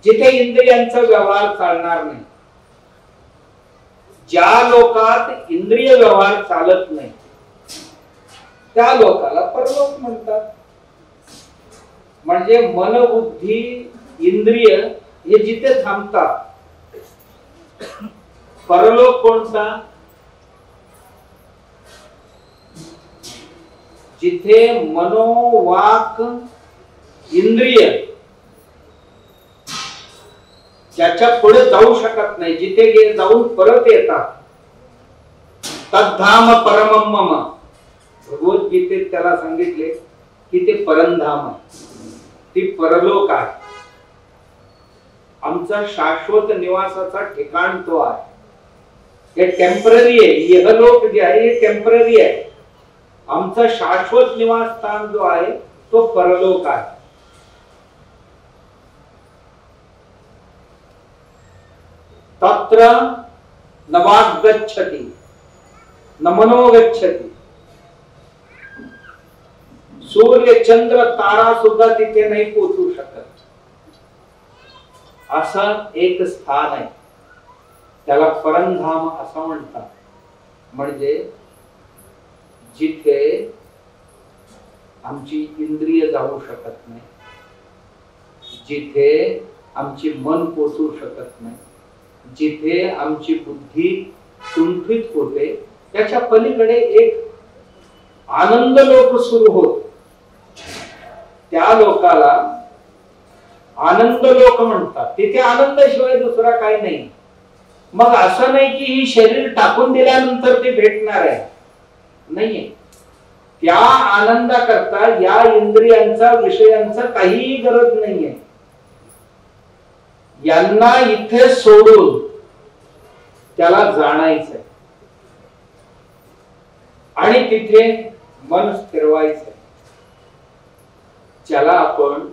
जिथे इंद्रियांचा व्यवहार चालणार नाही, ज्या लोकात इंद्रिय व्यवहार चालत नाही त्या लोकाला परलोक म्हणतात. म्हणजे मन, बुद्धी, इंद्रिय हे जिथे थांबतात. परलोक कोणता? जिथे मनो, वाक, इंद्रिय ज्याच्या पुढे जाऊ शकत नाही, जिथे जाऊन परत येतात. तद्धाम परमम मम, भगवद्गीतेत त्याला सांगितले की ते परमधाम आहे, ती परलोक आहे. आमचा शाश्वत निवासाचा ठिकाण तो आहे. हे टेम्पररी आहे. इहलोक जे आहे हे टेम्पररी आहे. आमचा शाश्वत निवास स्थान जो आहे तो परलोक आहे. तत्र न वाग् गच्छति न मनो गच्छति. सूर्य, चंद्र, तारा सुद्धा तिथे नाही पोहोचू शकत. असं एक स्थान आहे, त्याला परमधाम असं म्हणतात. म्हणजे जिथे आमची इंद्रिय जाऊ शकत नाही, जिथे आमची मन पोचू शकत नाही, जिथे आमची बुद्धी कुंठित होते, त्याच्या पलीकडे एक आनंद लोक सुरू होत. त्या लोकाला आनंद लोक म्हणतात. तिथे आनंदाशिवाय दुसरा काही नाही. मग असं नाही की ही शरीर टाकून दिल्यानंतर ते भेटणार आहे, नाहीये. त्या आनंदाकरता या इंद्रियांचा विषयांचा काहीही गरज नाहीये. यांना इथे सोडून त्याला जाणायचंय आणि तिथे मन स्थिरवायचंय, ज्याला आपण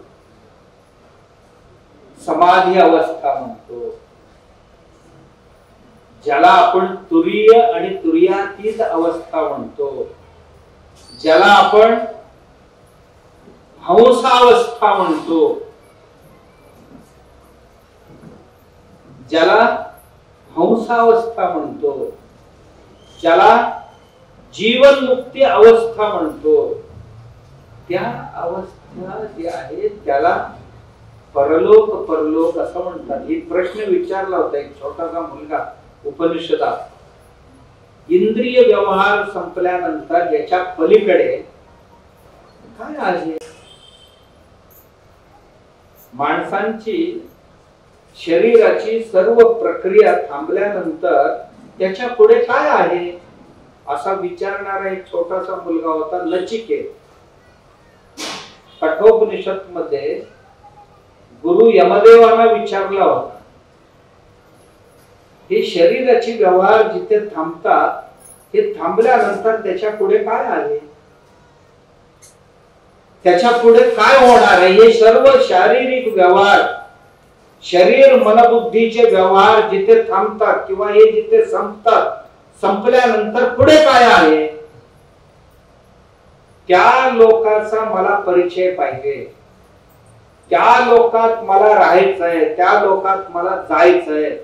समाधी अवस्था म्हणतो, ज्याला आपण तुरीय आणि तुरीयातीत अवस्था म्हणतो, ज्याला आपण हंसावस्था म्हणतो, ज्याला हंसावस्था म्हणतो, ज्याला जीवन मुक्ती अवस्था म्हणतो, त्या अवस्था जी आहे त्याला परलोक परलोक असं म्हणतात. ही प्रश्न विचारला होता एक छोटासा मुलगा उपनिषदात. इंद्रिय व्यवहार संपल्यानंतर याच्या पलीकडे काय आहे? माणसांची शरीराची सर्व प्रक्रिया थांबल्यानंतर त्याच्या पुढे काय आहे असा विचारणारा एक छोटासा मुलगा होता, नचिकेत. कठोपनिषद मध्ये गुरु यमदेवांना विचारला होता, हे शरीराची व्यवहार जिथे थांबतात हे थांबल्यानंतर त्याच्या पुढे काय आहे, त्याच्या पुढे काय होणार आहे? हे सर्व शारीरिक व्यवहार, शरीर मनबुद्धीचे व्यवहार जिथे थांबतात किंवा हे जिथे संपतात, संपल्यानंतर पुढे काय आहे? त्या लोकांचा मला परिचय पाहिजे, त्या लोकात मला राहायचंय, त्या लोकात मला जायचंय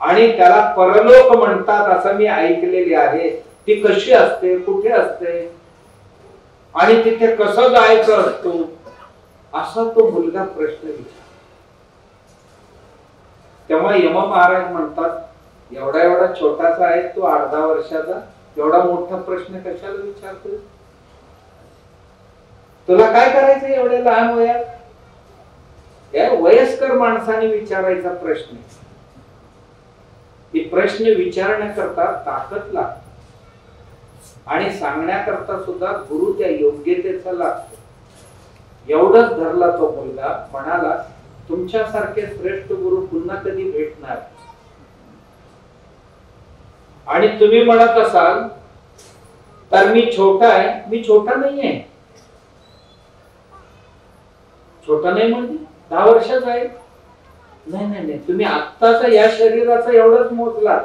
आणि त्याला परलोक म्हणतात असं मी ऐकलेले आहे. ती कशी असते, कुठे असते आणि तिथे कसं जायचं असतो, असा तो मुलगा प्रश्न विचार. तेव्हा यम महाराज म्हणतात, एवढा एवढा छोटासा आहे तो 8-10 वर्षाचा, एवढा मोठा प्रश्न कशाला विचारतो? तुला काय करायचं एवढ्या लहान वयात? या वयस्कर माणसाने विचारायचा प्रश्न. हे प्रश्न विचारण्याकरता ताकद लागते आणि सांगण्याकरता सुद्धा गुरु त्या योग्यतेचा लागतो. एवढंच धरला तो मुलगा, म्हणाला तुमच्यासारखे श्रेष्ठ गुरु पुन्हा कधी भेटणार? आणि तुम्ही म्हणत असाल तर मी छोटा आहे. मी छोटा नाहीये. छोटा नाही म्हणजे 10 वर्षाचा आहे. नाही नाही नाही, तुम्ही आत्ताचा या शरीराचा एवढंच मोजला.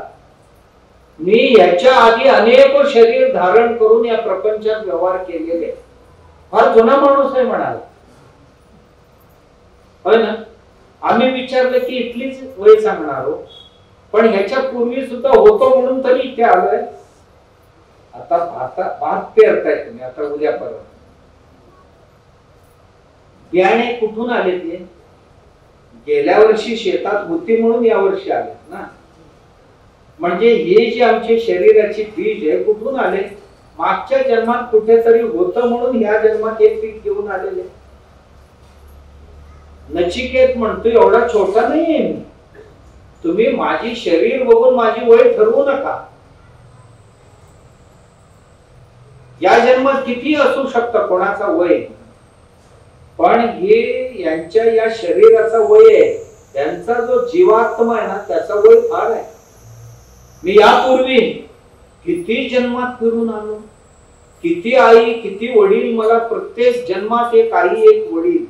मी याच्या आधी अनेक शरीर धारण करून या प्रपंचात व्यवहार केलेले, फार जुना माणूस आहे म्हणाला. होय ना? आम्ही विचारलं की इथलीच वय सांगणार हो, पण ह्याच्या पूर्वी सुद्धा होतो म्हणून तरी इथे आलोय. आता भात पेरताय तुम्ही, आता उद्या परवा. बियाणे कुठून आले? ते गेल्या वर्षी शेतात होती म्हणून या वर्षी आले ना. म्हणजे हे जे आमचे शरीराची बीज आहे कुठून आले? मागच्या जन्मात कुठेतरी होतं म्हणून या जन्मात एक पीक घेऊन आलेले. नचिकेत म्हणतो एवढा छोटा नाहीये मी. तुम्ही माझी शरीर बघून माझी वय ठरवू नका. या जन्मात किती असू शकतं कोणाचा वय, पण हे यांच्या या शरीराचा वय आहे. त्यांचा जो जीवात्मा आहे ना त्याचा वय फार आहे. मी यापूर्वी किती जन्मात फिरून आलो, किती आई किती वडील, मला प्रत्येक जन्मात एक आई एक वडील,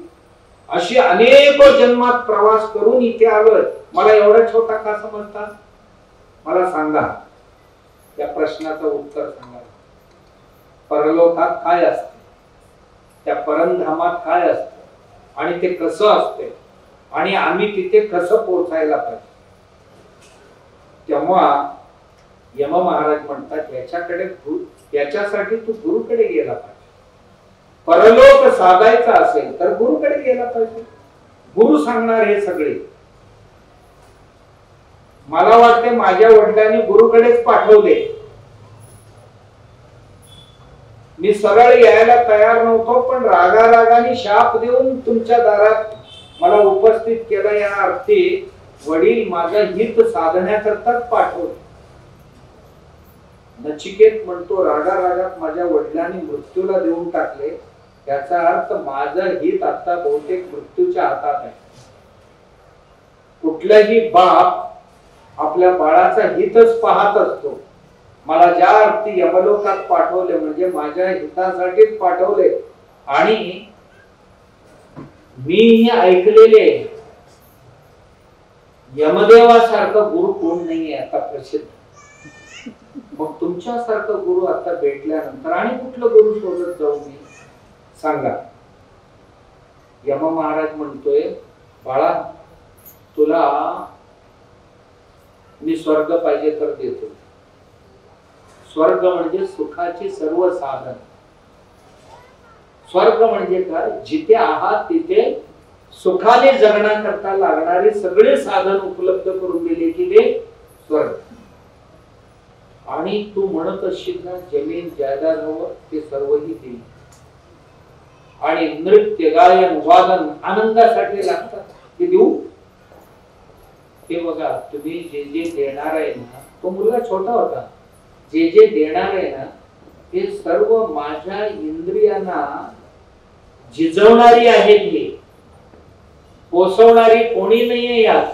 अशी अनेक जन्मात प्रवास करून इथे आलोय. मला एवढा छोटा का समजतात? मला सांगा, त्या प्रश्नाचं उत्तर सांगा. परलोकात काय असते, त्या परमधामात काय असतं आणि ते कसं असते आणि आम्ही तिथे कसं पोहोचायला पाहिजे? तेव्हा यम महाराज म्हणतात याच्याकडे याच्यासाठी तू गुरुकडे गेला पाहिजे. परलोक साधायचा असेल तर गुरुकडे गेला पाहिजे. गुरु सांगणार हे सगळे. मला वाटते माझ्या वडिलांनी गुरुकडेच पाठवले. मी सरळ यायला तयार नव्हतो, पण रागारागाने शाप देऊन तुमच्या दारात मला उपस्थित केलं. या अर्थी वडील माझं हित साधण्याकरताच पाठवले. नचिकेत म्हणतो रागा रागात माझ्या वडिलांनी मृत्यूला देऊन टाकले, याचा अर्थ माझं हित आता बहुतेक मृत्यूच्या हातात आहे. कुठलाही बाप आपल्या बाळाचा हितच पाहत असतो. मला ज्या अर्थी यमलोकात पाठवले म्हणजे माझ्या हितासाठीच पाठवले. आणि मी ऐकलेले यमदेवासारखं गुरु कोण नाहीये आता प्रसिद्ध. मग तुमच्यासारखा गुरु आता भेटल्यानंतर आणि कुठलं गुरु शोधत जाऊ मी, सांगा. यम महाराज म्हणतोय बाळा तुला मी स्वर्ग पाहिजे तर देतो. स्वर्ग म्हणजे सुखाची सर्व साधन. स्वर्ग म्हणजे काय, जिथे आहात तिथे सुखाने जगण्याकरता लागणारे सगळे साधन उपलब्ध करून दिले की ते स्वर्ग. आणि तू म्हणत असशील ना जमीन जायदाद हवं, ते सर्वही देईल. आणि नृत्य गायन वादन आनंदासाठी लागतात, ते देऊ. हे बघा तुम्ही जे जे देणार आहे ना, तो मुलगा छोटा होता, जे जे देणार आहे ना ते सर्व माझ्या इंद्रियांना झिजवणारी आहेत. हे पोसवणारी कोणी नाहीये यात.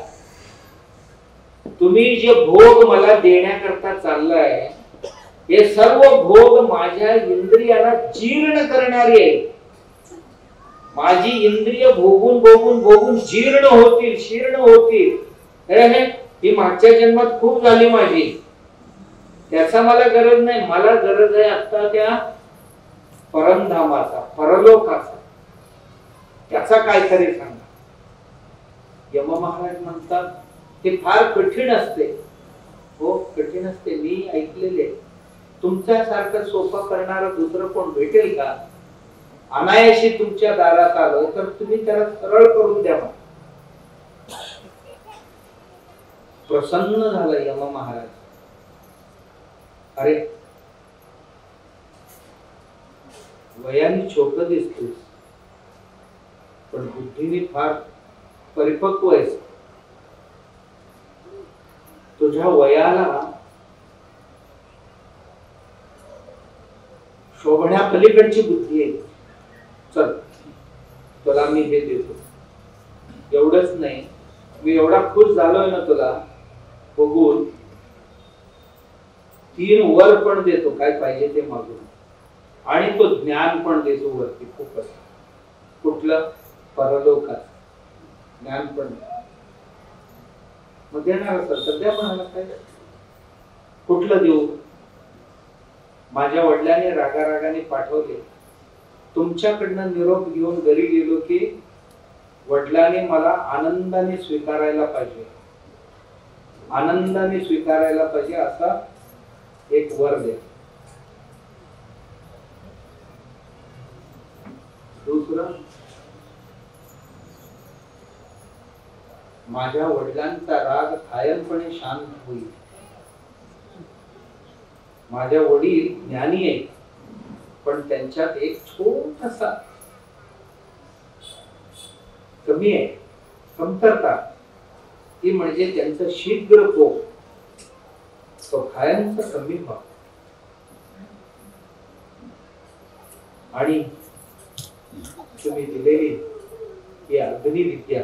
तुम्ही जे भोग मला देण्याकरता चाललाय हे सर्व भोग माझ्या इंद्रियांना जीर्ण करणारी आहे. माझी इंद्रिय भोगून भोगून भोगून जीर्ण होतील, शीर्ण होतील. ही मागच्या जन्मात खूप झाली माझी, त्याचा मला गरज नाही. मला गरज आहे आता त्या परमधामाचा, परलोकाचा. त्याचा काय तरी सांगा. यम महाराज म्हणतात ते फार कठीण असते. हो कठीण असते, मी ऐकलेले. तुमच्यासारखं सोपं करणारा दुसरं कोण भेटेल का? अनायाशी तुमच्या दारात आलं तर तुम्ही त्याला सरळ करून द्या. प्रसन्न झालं यम महाराज. अरे वयाने छोट दिसतोस पण बुद्धीने फार परिपक्व आहेस. तुझ्या वयाला शोभण्या पलीकडची बुद्धी आहे. चल तुला मी हे देतो. एवढंच नाही, मी एवढा खुश झालोय ना तुला बघून, 3 वर पण देतो, काय पाहिजे ते मागून. आणि तो ज्ञान पण देतो वरती खूपच. कुठलं? परलोकात ज्ञान पण. मग देणार असेल सध्या पण काय, कुठलं देऊ? माझ्या वडिलांनी रागारागाने पाठवले. तुमच्याकडनं निरोप घेऊन घरी गेलो की वडिलांनी मला आनंदाने स्वीकारायला पाहिजे, आनंदाने स्वीकारायला पाहिजे असा एक वर दे. दुसरं, माझ्या वडिलांचा राग कायमपणे शांत होईल. माझ्या वडील ज्ञानी आहेत पण त्यांच्यात एक छोटासा कमी आहे, कमतरता. ती म्हणजे त्यांचं शीघ्र कोप, तो कायमचा कमी व्हावा. आणि तुम्ही दिलेली ही अग्निविद्या,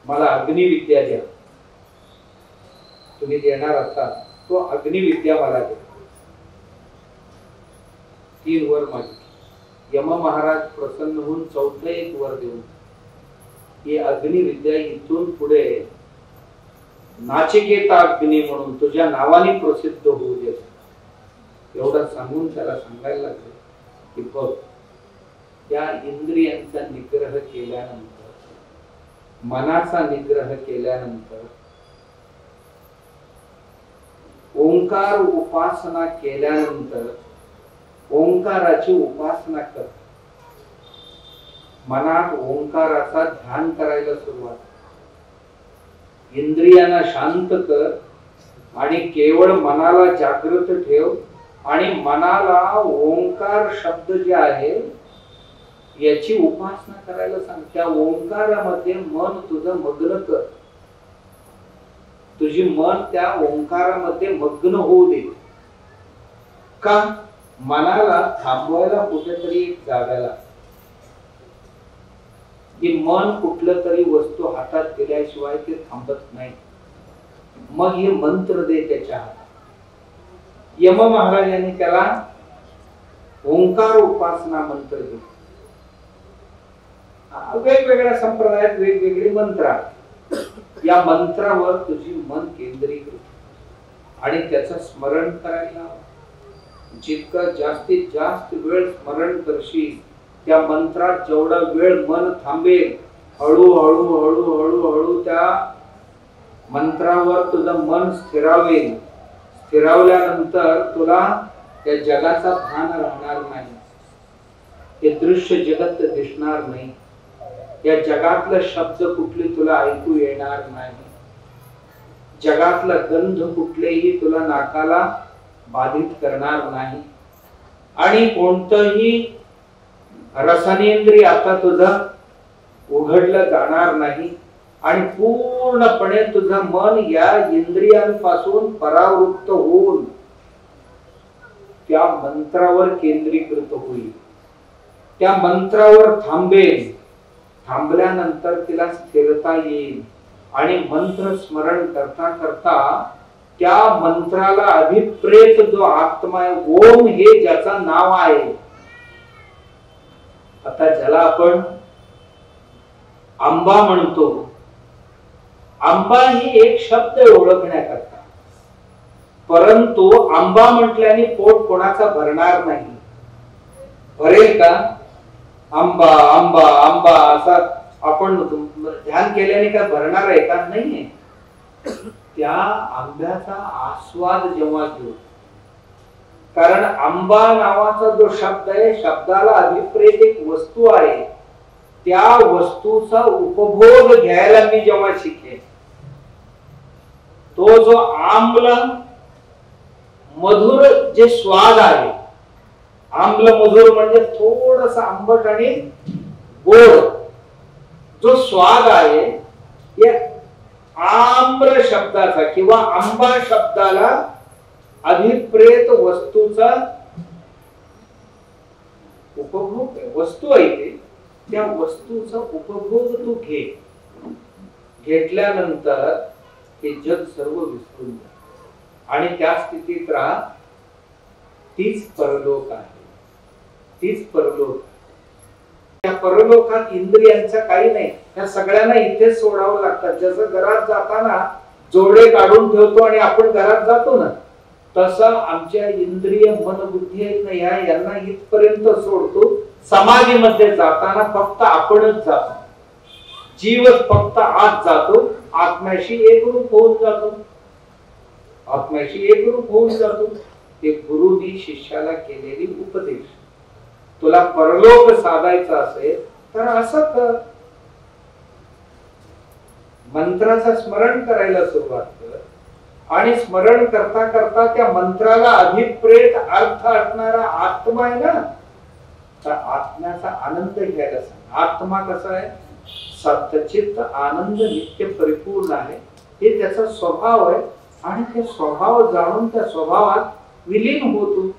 मला अग्निविद्या द्या. तुम्ही देणार असाल तो अग्निविद्या मला द्या. 3 वर मागितले. यम महाराज प्रसन्न होऊन 4थं एक वर देऊन ही अग्निविद्या इथून पुढे नाचिकेता अग्नी म्हणून तुझ्या नावाने प्रसिद्ध होऊ दे. एवढं सांगून त्याला सांगायला लागले की बघ, त्या इंद्रियांचा निग्रह केल्यानंतर, मनाचा निग्रह केल्यानंतर, ओंकार उपासना केल्यानंतर, ओंकाराची उपासना कर. मनात ओंकाराचा ध्यान करायला सुरुवात. इंद्रियांना शांत कर आणि केवळ मनाला जागृत ठेव. आणि मनाला ओंकार शब्द जे आहे याची उपासना करायला सांग. त्या ओंकारामध्ये मन तुझं मग्न कर. तुझी मन त्या ओंकारामध्ये मग्न होऊ दे. का? मनाला थांबवायला कुठेतरी एक जागा लागते. की मन कुठलं तरी वस्तू हातात दिल्याशिवाय ते थांबत नाही. मग हे मंत्र दे त्याच्या हातात. यम महाराजांनी त्याला ओंकार उपासना मंत्र दिले. वेगवेगळ्या संप्रदायात वेगवेगळे मंत्र आहेत. या मंत्रावर तुझी मन केंद्रीकृत आणि त्याचं स्मरण करायला जितकं जास्तीत जास्त वेळ स्मरण करशील त्या मंत्रात जेवढा वेळ मन थांबेल हळूहळू हळूहळू हळू त्या मंत्रावर तुझं मन स्थिरावेल. स्थिरावल्यानंतर तुला त्या जगाचा भान राहणार नाही. हे दृश्य जगत दिसणार नाही. या जगातलं शब्द कुठले तुला ऐकू येणार नाही. जगातला गंध कुठलेही तुला नाकाला बाधित करणार नाही. आणि कोणतंही रसनेंद्रिय आता तुझं उघडलं जाणार नाही. आणि पूर्णपणे तुझं मन या इंद्रियांपासून परावृत्त होऊन त्या मंत्रावर केंद्रीकृत होईल. त्या मंत्रावर थांबेल. थांबल्यानंतर तिला स्थिरता येईल. आणि मंत्र स्मरण करता करता त्या मंत्राला अभिप्रेत जो आत्मा आहे, ओम हे ज्याचं नाव आहे, आता ज्याला आपण आंबा म्हणतो, आंबा ही एक शब्द ओळखण्याकरता. परंतु आंबा म्हटल्याने पोट कोणाचा भरणार नाही. भरेल का? आंबा आंबा आंबा असा आपण ध्यान केल्याने काय भरणार आहे का? नाहीये. त्या आंब्याचा आस्वाद जेव्हा घेऊ, कारण आंबा नावाचा जो शब्द आहे, शब्दाला अभिप्रेत एक वस्तू आहे. त्या वस्तूचा उपभोग घ्यायला मी जेव्हा शिकेन, तो जो आम्ल मधुर जे स्वाद आहे, आम्ल मधुर म्हणजे थोडस आंबट आणि गोड जो स्वाद आहे, या आम्र शब्दाचा किंवा आंबा शब्दाला अभिप्रेत वस्तूचा उपभोग, वस्तू आहे ते, त्या वस्तूचा उपभोग तू घे. घेतल्यानंतर हे जग सर्व विसरून जा आणि त्या स्थितीत राहा. तीच परलोक आहे. तीच परलोक. त्या परलोकात इंद्रियांचा काही नाही. त्या सगळ्यांना इथेच सोडावं लागतात. जसं घरात जाताना जोडे काढून ठेवतो आणि आपण घरात जातो ना, तसं आमच्या इंद्रिय मन बुद्धी आहेत ना, यांना इथपर्यंत सोडतो. समाधीमध्ये जाताना फक्त आपणच जातो. जीवच फक्त आत जातो. आत्म्याशी एकरूप होऊन जातो. आत्म्याशी एकरूप होऊन जातो. ते गुरुनी शिष्याला केलेली उपदेश. तुला परलोक साधायचा असेल तर असं कर. मंत्राचं स्मरण करायला सुरुवात कर आणि स्मरण करता करता त्या मंत्राला अभिप्रेत अर्थ असणारा आत्मा आहे ना, तर आत्म्याचा आनंद घ्यायला सांग. आत्मा कसा आहे? सच्चित आनंद नित्य परिपूर्ण आहे. हे त्याचा स्वभाव आहे आणि ते स्वभाव जाणून त्या स्वभावात विलीन होतो.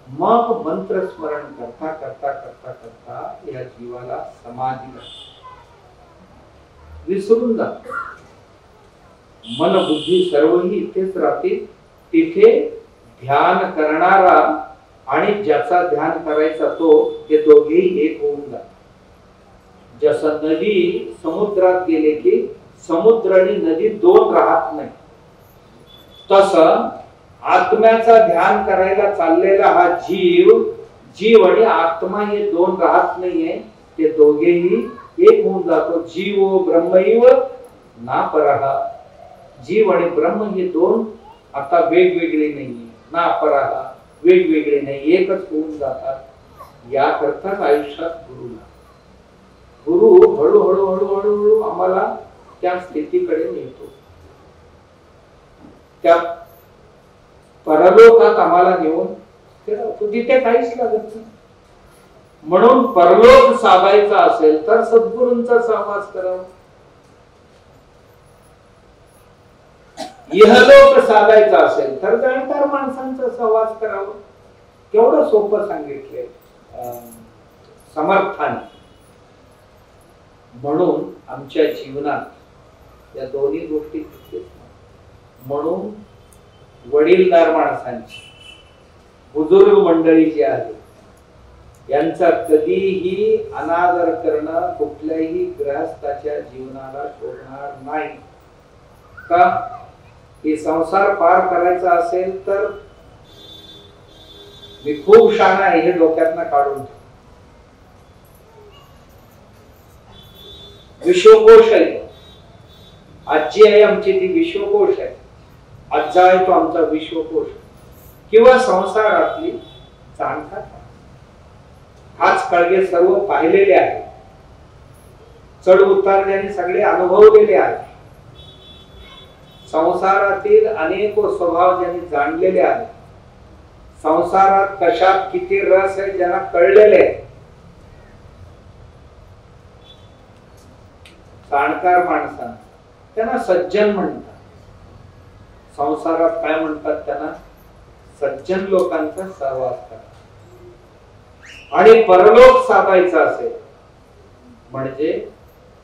मग मंत्र स्मरण करता करता करता करता या जीवाला समाधी विसरून जातो. मन बुद्धी सर्वही इथेच राहते. तिथे ध्यान करणारा आणि ज्याचा ध्यान करायचा तो, हे दोघेही एक होऊन जातात. जसं नदी समुद्रात गेले की समुद्र आणि नदी दोन राहत नाही, तसं आत्म्याचा ध्यान करायला चाललेला हा जीव आणि आत्मा हे दोन राहत नाहीये. ते दोघेही एक होऊन जातो. जीव ब्रह्मैव ना परहा. जीव आणि ब्रह्म हे दोन आता वेगवेगळे नाहीये. ना परहा, वेगवेगळे नाही, एकच होऊन जातात. याकरताच आयुष्यात गुरु हळूहळू हळूहळू आम्हाला त्या स्थितीकडे नेतो. त्या परलोकात आम्हाला घेऊन तिथे काहीच लागत नाही. म्हणून परलोक साधायचा असेल तर सद्गुरूंचा सहवास करावा. इहलोक साधायचा असेल तर जाणकार माणसांचा सहवास करावं. केवढं सोपं सांगितलंय समर्थाने. म्हणून आमच्या जीवनात या दोन्ही गोष्टी तितकेच. म्हणून वडीलधार माणसांची, बुजुर्ग मंडळी जी आहे यांचा कधीही अनादर करणं कुठल्याही गृहस्थाच्या जीवनाला शोभणार नाही. का? हे संसार पार करायचा असेल तर मी खूप शहाणा आहे हे डोक्यातनं काढून ठेव. विश्वकोश आहे. आजी आहे आमची ती विश्वकोश आहे. आजा आहे तो आमचा विश्वकोश. किंवा संसारातली जाणकार हाच कळगे सर्व पाहिलेले आहे. चढ उतार ज्यांनी सगळे अनुभवलेले आहेत. संसारातील अनेक स्वभाव ज्यांनी जाणलेले आहेत. संसारात कशात किती रस आहे ज्यांना कळलेले आहे. जाणकार माणसांना त्यांना सज्जन म्हणतात. संसारात काय म्हणतात त्यांना? सज्जन लोकांचा सहवास करा. आणि परलोक साधायचा असेल म्हणजे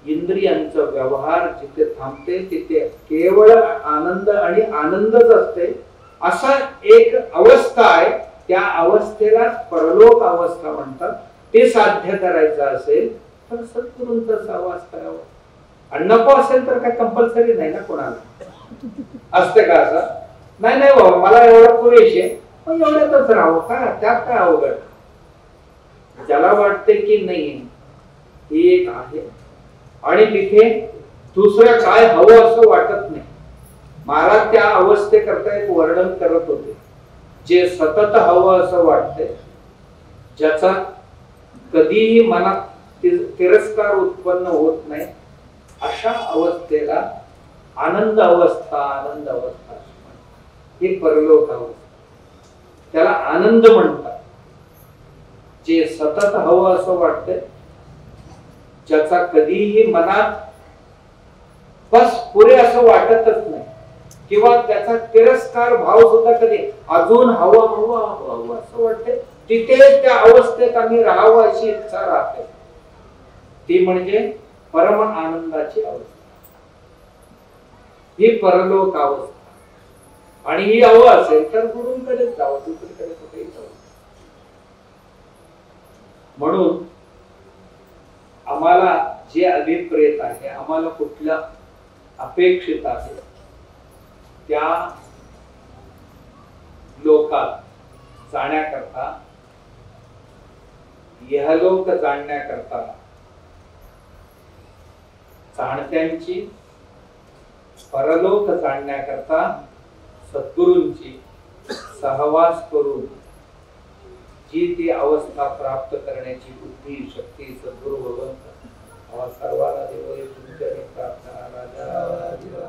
इंद्रियांचा व्यवहार जिथे थांबते तिथे केवळ आनंद आणि आनंदच असते. असा एक अवस्था आहे. त्या अवस्थेला परलोक अवस्था म्हणतात. ते साध्य करायचं असेल तर सद्गुरूंचा सहवास करावा. आणि नको असेल तर काय कंपल्सरी नाही ना कोणाला. असते का असं? नाही नाही बाबा मला एवढं पुरेशे मग एवढ्यातच राहावं का? त्यात काय अवघड? ज्याला वाटते की नाही ही एक आहे आणि तिथे दुसरं काय हवं असं वाटत नाही. महाराज त्या अवस्थेकरता एक वर्णन करत होते. जे सतत हवं असं वाटते, ज्याचा कधीही मनात तिरस्कार उत्पन्न होत नाही, अशा अवस्थेला आनंद अवस्था ही परलोक अवस्था. त्याला आनंद म्हणतात. जे सतत हवं असं वाटतंय, ज्याचा कधीही मनात बस पुरे असं वाटतच नाही किंवा त्याचा तिरस्कार भाव सुद्धा कधी अजून हवं असं वाटतंय, तिथे त्या अवस्थेत आम्ही राहावं अशी इच्छा राहते. ती म्हणजे परम आनंदाची अवस्था. ही परलोक अवस्था. आणि ही हवं असेल तर गुरूंकडेच जावं, दुसरीकडे कुठेही जावं. म्हणून आम्हाला जे अभिप्रेत आहे, आम्हाला कुठल्या अपेक्षित आहे, त्या लोकात जाण्याकरता, इहलोक जाणण्याकरता जाणत्यांची, परलोक जाणण्याकरता सद्गुरूंची सहवास करून जी ती अवस्था प्राप्त करण्याची बुद्धी शक्ती सद्गुरु भगवंत सर्वांना देव. तुमच्या प्रार्थना राजा